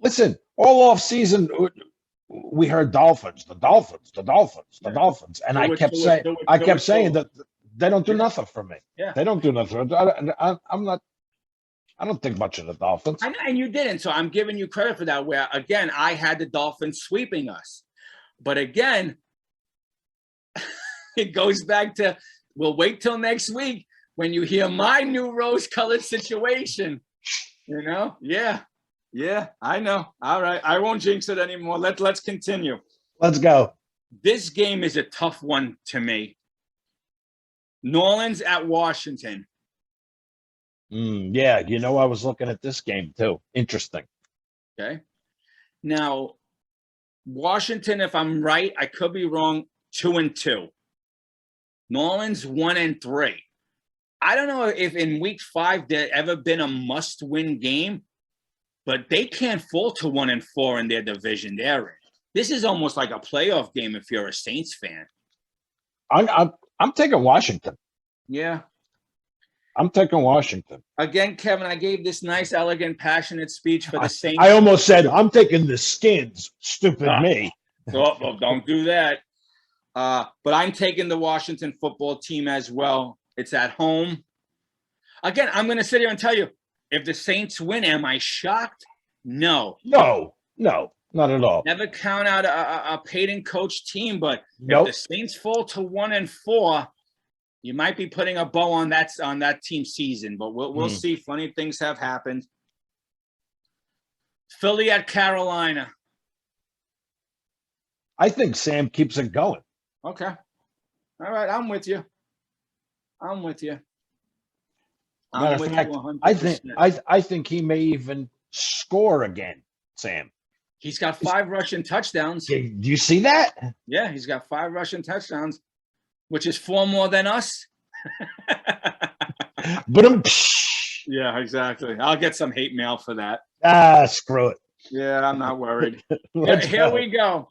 Listen, all off season, we heard Dolphins, the Dolphins, and I kept saying that they don't do nothing for me. Yeah, they don't do nothing. I don't think much of the Dolphins. I know, and you didn't, so I'm giving you credit for that. Where again, I had the Dolphins sweeping us, but again, it goes back to we'll wait till next week when you hear my new rose-colored situation. Yeah, I know. All right, I won't jinx it anymore. Let's continue. Let's go. This game is a tough one to me. New Orleans at Washington. Yeah, I was looking at this game too. Interesting. Okay. Now, Washington, if I'm right, I could be wrong, 2-2. New Orleans 1-3. I don't know if in week 5 there ever been a must-win game, but they can't fall to 1-4 in their division they're in. This is almost like a playoff game if you're a Saints fan. I'm taking Washington. Yeah. I'm taking Washington. Again, Kevin, I gave this nice, elegant, passionate speech for the Saints. I almost said, I'm taking the Skins. Stupid me. Well, don't do that. But I'm taking the Washington football team as well. It's at home. Again, I'm going to sit here and tell you, if the Saints win, am I shocked? No. No, not at all. Never count out a paid and coached team, but if the Saints fall to 1-4, you might be putting a bow on that team season. But we'll see. Funny things have happened. Philly at Carolina. I think Sam keeps it going. Okay. All right, I'm with you. Matter of fact, I think he may even score again, Sam. He's got 5 rushing touchdowns. Do you see that? Yeah, he's got 5 rushing touchdowns, which is 4 more than us. Yeah, exactly. I'll get some hate mail for that. Screw it. Yeah, I'm not worried. Here we go.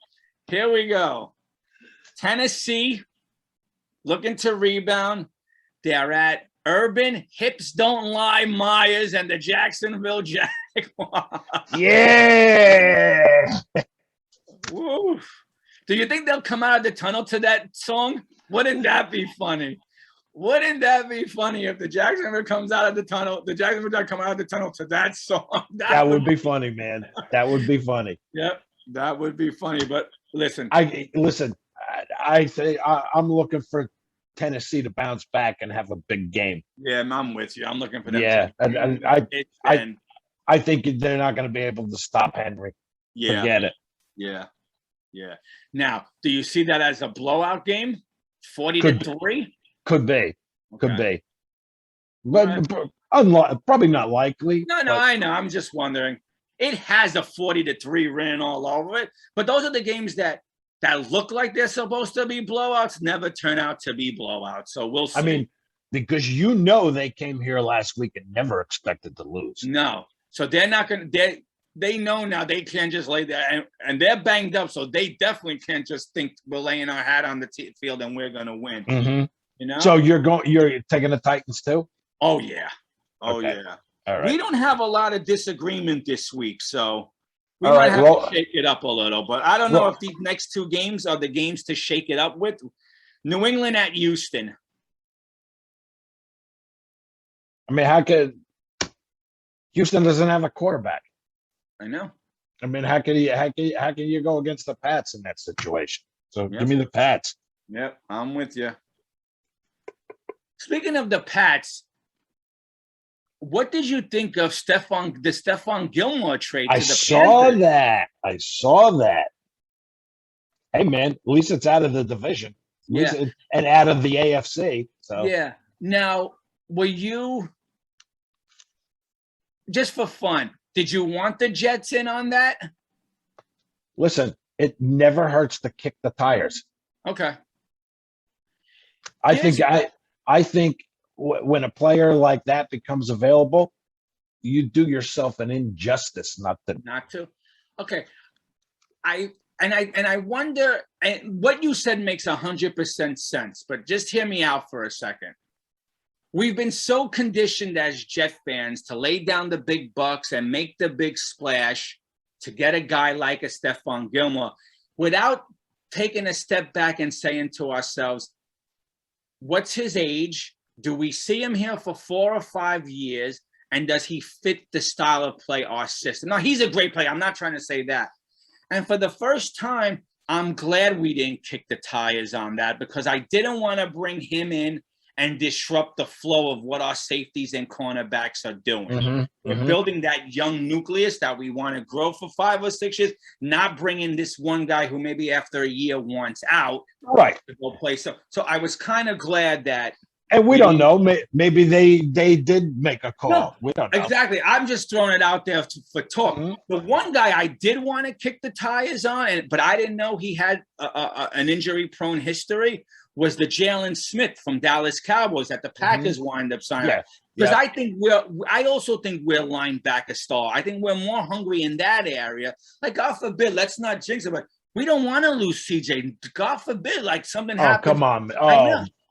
Tennessee looking to rebound. They're at Urban Hips Don't Lie Myers and the Jacksonville Jaguars. Yeah. Woo. Do you think they'll come out of the tunnel to that song? Wouldn't that be funny? Wouldn't that be funny if the Jacksonville comes out of the tunnel, the Jacksonville Jaguars come out of the tunnel to that song? That would be funny, man. That would be funny. Yep, that would be funny. But listen. I say I'm looking for Tennessee to bounce back and have a big game. Yeah, I'm with you. I'm looking for them. Yeah, I think they're not going to be able to stop Henry. Yeah, forget it. Yeah. Now, do you see that as a blowout game? 40-3? Could be. but probably not likely. No, but I know. I'm just wondering. It has a 40-3 win all over it, but those are the games that look like they're supposed to be blowouts, never turn out to be blowouts. So we'll see. I mean, because they came here last week and never expected to lose. No. So they're not going to – they know now they can't just lay there. And they're banged up, so they definitely can't just think we're laying our hat on the field and we're going to win. Mm-hmm. You know? So you're taking the Titans too? Oh, yeah. Oh, Okay. yeah. All right. We don't have a lot of disagreement this week, so we All might right, have well, to shake it up a little. But I don't know if these next two games are the games to shake it up with. New England at Houston. I mean, how could Houston doesn't have a quarterback? I know. I mean, how can you go against the Pats in that situation? So Yep. give me the Pats. Yep, I'm with you. Speaking of the Pats, what did you think of the Stephon Gilmore trade to the Panthers? I saw that. Hey, man, at least it's out of the division. Yeah. And out of the AFC. So Yeah. Now, were you, just for fun, did you want the Jets in on that? Listen, it never hurts to kick the tires. Okay. I think when a player like that becomes available, you do yourself an injustice not to. Okay. I wonder, and what you said makes 100% sense, but just hear me out for a second. We've been so conditioned as Jet fans to lay down the big bucks and make the big splash to get a guy like a Stephon Gilmore without taking a step back and saying to ourselves, what's his age? Do we see him here for 4 or 5 years? And does he fit the style of play our system? Now, he's a great player. I'm not trying to say that. And for the first time, I'm glad we didn't kick the tires on that because I didn't want to bring him in and disrupt the flow of what our safeties and cornerbacks are doing. Mm-hmm, We're building that young nucleus that we want to grow for 5 or 6 years, not bringing this one guy who maybe after a year wants out right to go play. So I was kind of glad that. And we don't know. Maybe they did make a call. No, we don't know. Exactly. I'm just throwing it out there for talk. Mm-hmm. The one guy I did want to kick the tires on, but I didn't know he had an injury-prone history, was the Jalen Smith from Dallas Cowboys that the Packers wind up signing. Yeah. Because I also think we're linebacker star. I think we're more hungry in that area. Like, God forbid, let's not jinx it, but we don't want to lose CJ. God forbid, like something happens. Oh, come on.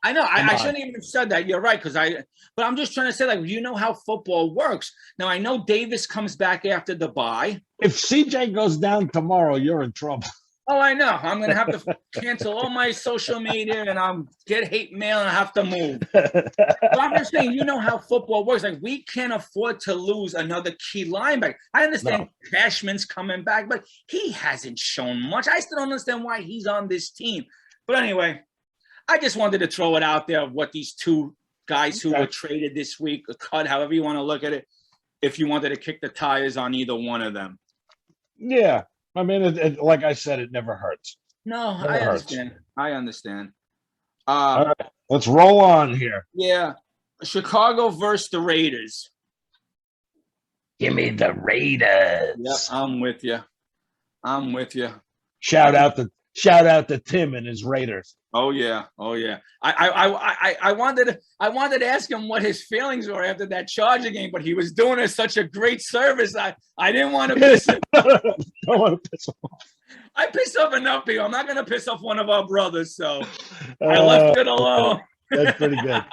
I know. I shouldn't even have said that. You're right, but I'm just trying to say, like, you know how football works. Now, I know Davis comes back after the bye. If CJ goes down tomorrow, you're in trouble. Oh, I know. I'm going to have to cancel all my social media and I'll get hate mail and I have to move. But I'm just saying, you know how football works. Like, we can't afford to lose another key linebacker. I understand Cashman's coming back, but he hasn't shown much. I still don't understand why he's on this team. But anyway, I just wanted to throw it out there of what these two guys who were traded this week, or cut, however you want to look at it, if you wanted to kick the tires on either one of them. Yeah. I mean, it, like I said, it never hurts. No, I understand. I understand. All right, let's roll on here. Yeah. Chicago versus the Raiders. Give me the Raiders. Yep, I'm with you. Shout out to Tim and his Raiders. Oh yeah. I wanted to ask him what his feelings were after that Charger game, but he was doing us such a great service. I didn't want to piss him. Don't want to piss him off. I pissed off enough people. I'm not going to piss off one of our brothers, so I left it alone. That's pretty good.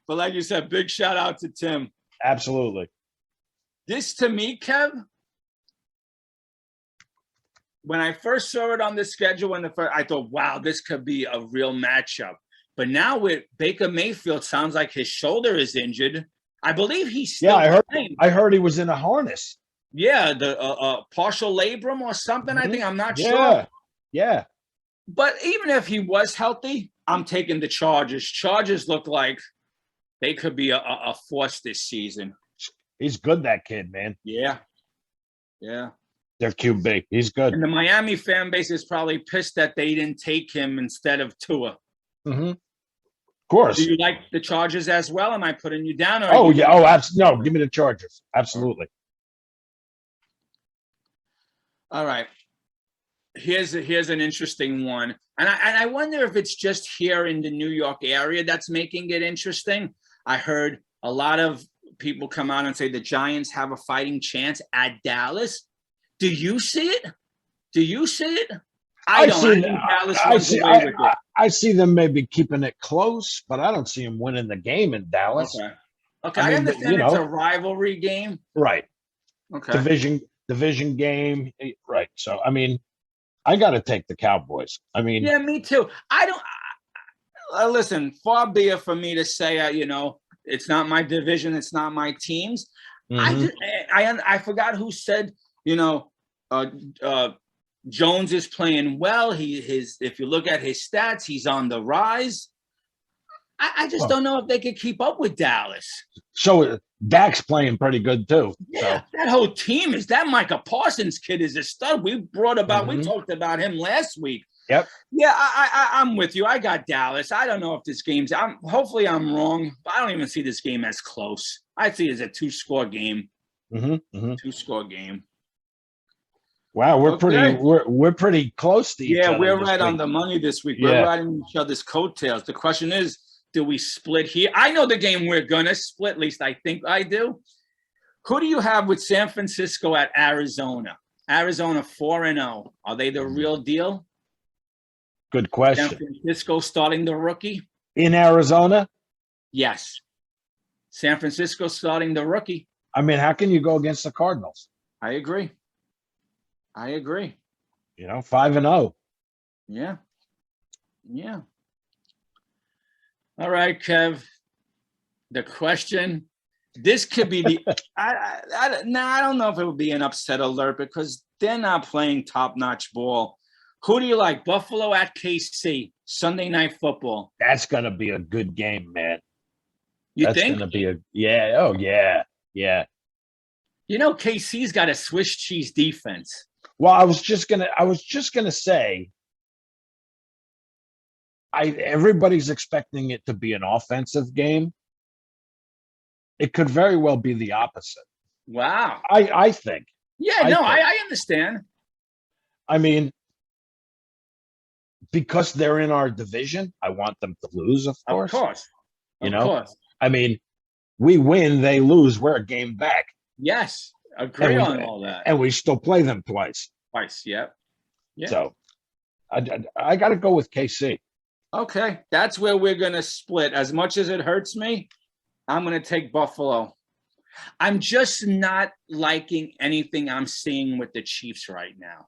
But like you said, big shout out to Tim. Absolutely. This to me, Kev, when I first saw it on the schedule, I thought, wow, this could be a real matchup. But now with Baker Mayfield, sounds like his shoulder is injured. I believe he's still playing. I heard he was in a harness. Yeah, the partial labrum or something, I think. I'm not sure. Yeah. But even if he was healthy, I'm taking the Chargers. Chargers look like they could be a force this season. He's good, that kid, man. Yeah. They're QB. He's good. And the Miami fan base is probably pissed that they didn't take him instead of Tua. Mm-hmm. course. Do you like the Chargers as well? Am I putting you down? Or Oh, yeah. Oh, no, give me the Chargers. Absolutely. All right. Here's an interesting one. And I wonder if it's just here in the New York area that's making it interesting. I heard a lot of people come out and say the Giants have a fighting chance at Dallas. Do you see it? Do you see it? I don't. I see them maybe keeping it close, but I don't see them winning the game in Dallas. Okay. I understand it's a rivalry game. Right. Okay. Division game. Right. So, I mean, I got to take the Cowboys. I mean, yeah, me too. I don't listen. Far be it for me to say, it's not my division. It's not my teams. I forgot who said, Jones is playing well. If you look at his stats, he's on the rise. I just don't know if they could keep up with Dallas. So Dak's playing pretty good too. Yeah, that whole team that Micah Parsons kid is a stud. We talked about him last week. Yep. Yeah, I'm with you. I got Dallas. I don't know if this game's. Hopefully I'm wrong, but I don't even see this game as close. I see it as a 2-score game. 2-score game. Wow, we're pretty close to each other. Yeah, we're right on the money this week. We're riding each other's coattails. The question is, do we split here? I know the game we're gonna split. At least I think I do. Who do you have with San Francisco at Arizona? Arizona 4-0. Are they the real deal? Good question. San Francisco starting the rookie in Arizona. Yes, San Francisco starting the rookie. I mean, how can you go against the Cardinals? I agree. 5-0. Yeah. All right, Kev. The question. This could be the. I don't know if it would be an upset alert because they're not playing top-notch ball. Who do you like? Buffalo at KC Sunday Night Football. That's gonna be a good game, man. That's think? That's gonna be yeah. Oh yeah. KC's got a Swiss cheese defense. Well, I was just gonna say. Everybody's expecting it to be an offensive game. It could very well be the opposite. Wow. I think. Yeah, I understand. I mean, because they're in our division, I want them to lose, of course. Of course. Of course. I mean, we win, they lose, we're a game back. Yes. Agree on all that. And we still play them twice. Yep. Yeah. So I got to go with KC. Okay, that's where we're going to split. As much as it hurts me, I'm going to take Buffalo. I'm just not liking anything I'm seeing with the Chiefs right now.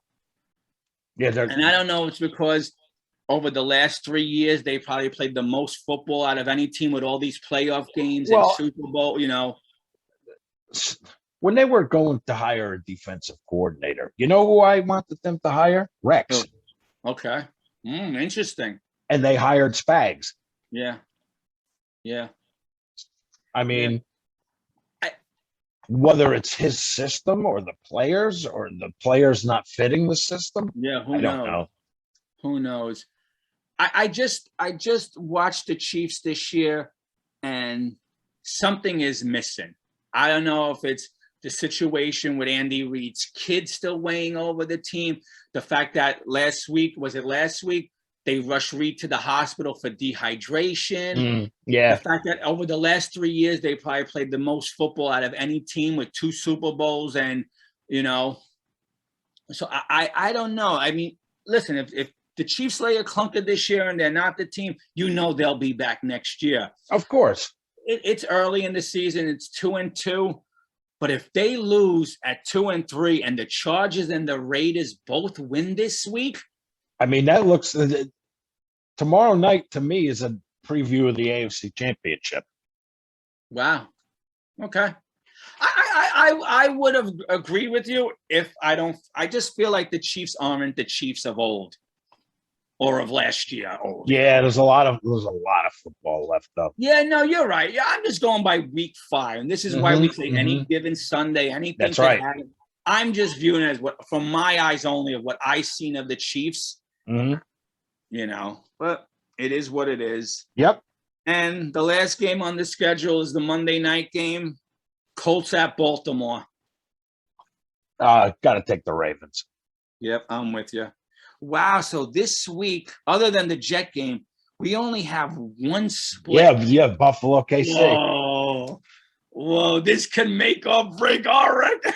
Yeah, and I don't know if it's because over the last 3 years, they probably played the most football out of any team with all these playoff games and Super Bowl, When they were going to hire a defensive coordinator, you know who I wanted them to hire? Rex. Okay. Interesting. And they hired Spags. Yeah. I mean, whether it's his system or the players not fitting the system. Yeah, I don't know. Who knows? I just watched the Chiefs this year, and something is missing. I don't know if it's the situation with Andy Reid's kid still weighing over the team. The fact that last week, they rushed Reid to the hospital for dehydration. Yeah. The fact that over the last 3 years, they probably played the most football out of any team with 2 Super Bowls. And, so I don't know. I mean, listen, if the Chiefs lay a clunker this year and they're not the team, they'll be back next year. Of course. It's early in the season. It's 2-2. But if they lose at 2-3 and the Chargers and the Raiders both win this week, I mean, that looks tomorrow night to me is a preview of the AFC Championship. Wow. Okay. I would have agreed with you if I just feel like the Chiefs aren't the Chiefs of old or of last year. Yeah, there's a lot of football left up. Yeah, no, you're right. Yeah, I'm just going by week 5. And this is why we say any given Sunday, anything. That's right. I'm just viewing it as from my eyes only of what I've seen of the Chiefs. Mm-hmm. But it is what it is. Yep. And the last game on the schedule is the Monday night game, Colts at Baltimore. Got to take the Ravens. Yep, I'm with you. Wow, so this week, other than the Jet game, we only have one split. Yeah, Buffalo, KC. Whoa, this can make or break our record.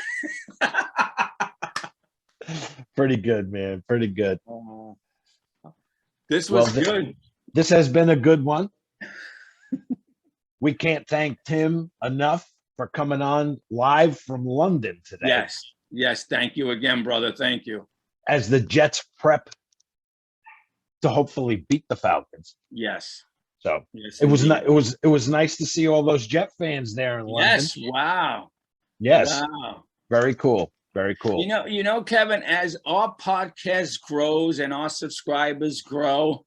Pretty good, man. Pretty good. This was good. This has been a good one. We can't thank Tim enough for coming on live from London today. Yes. Thank you again, brother. Thank you. As the Jets prep to hopefully beat the Falcons. Yes. So yes, it was nice to see all those Jet fans there in London. Yes. Wow. Yes. Wow. Very cool. Very cool. You know, Kevin, as our podcast grows and our subscribers grow,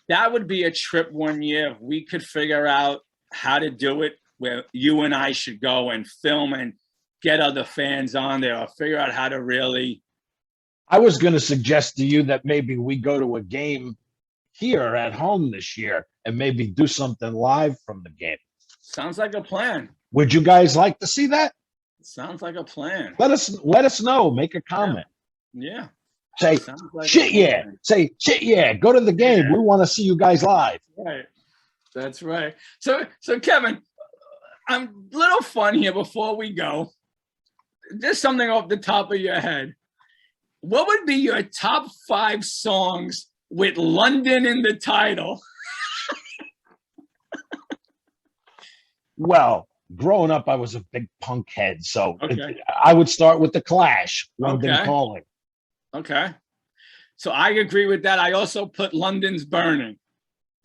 that would be a trip one year if we could figure out how to do it where you and I should go and film and get other fans on there, or figure out how to really. I was going to suggest to you that maybe we go to a game here at home this year and maybe do something live from the game. Sounds like a plan. Would you guys like to see that? Sounds like a plan. Let us know. Make a comment. Yeah. Say like shit yeah. Say shit yeah. Go to the game. We want to see you guys live. Right. That's right. So Kevin, I'm a little fun here before we go. Just something off the top of your head. What would be your top 5 songs with London in the title? Well, growing up, I was a big punk head, so I would start with The Clash, London Calling. Okay. So I agree with that. I also put London's Burning.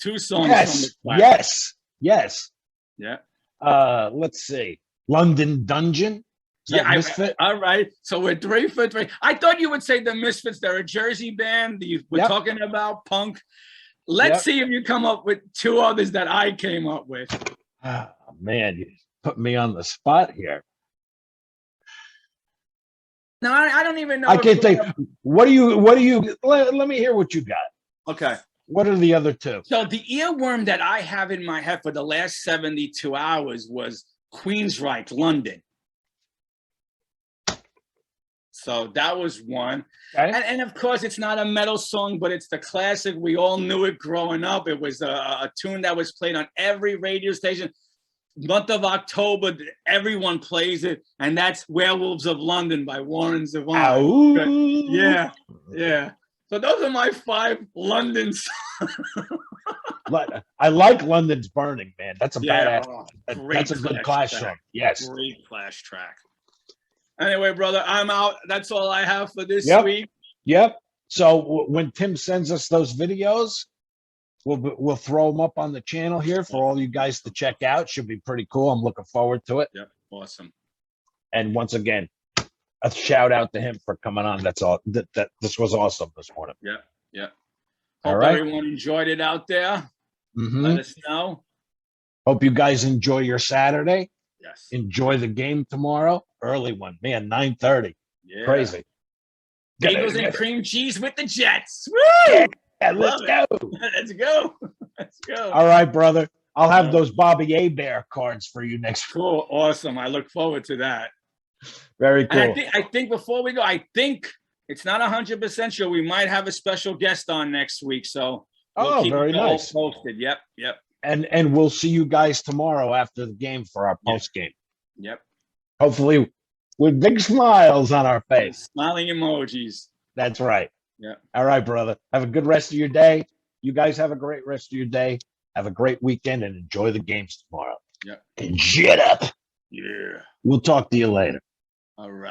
2 songs from The Clash. Yes. Yeah. Let's see. London Dungeon. Misfit? All right. So we're 3 for 3. I thought you would say the Misfits. They're a Jersey band. We're talking about punk. Let's see if you come up with 2 others that I came up with. Oh, man, you put me on the spot here. No, I don't even know. I can't think. What do you? Let me hear what you got. Okay. What are the other 2? So the earworm that I have in my head for the last 72 hours was Queensryche, London. So that was one. Okay. And of course, it's not a metal song, but it's the classic. We all knew it growing up. It was a tune that was played on every radio station. Month of October, everyone plays it, and that's Werewolves of London by Warren Zevon. Yeah. So those are my 5 London songs. I like London's Burning, man. That's a badass. That's a good Clash track. Song. Yes. Great Clash track. Anyway, brother, I'm out. That's all I have for this week. Yep. So when Tim sends us those videos, we'll throw them up on the channel here for all you guys to check out. Should be pretty cool. I'm looking forward to it. Yep. Awesome. And once again, a shout out to him for coming on. That's all. That this was awesome this morning. Yeah. Hope everyone enjoyed it out there. Mm-hmm. Let us know. Hope you guys enjoy your Saturday. Yes. Enjoy the game tomorrow. Early one, man. 9:30. Yeah. Crazy. Bagels and cream cheese with the Jets. Woo! Yeah, let's go. Let's go. Let's go. All right, brother. I'll have those Bobby Abear cards for you next week. Cool. Awesome. I look forward to that. Very cool. And I think before we go, I think it's not 100% sure. We might have a special guest on next week. So we'll keep very nice. Posted. Yep. And we'll see you guys tomorrow after the game for our post game. Yep. Hopefully with big smiles on our face. Smiling emojis. That's right. Yeah. All right, brother. Have a good rest of your day. You guys have a great rest of your day. Have a great weekend and enjoy the games tomorrow. Yeah. And shut up. Yeah. We'll talk to you later. All right.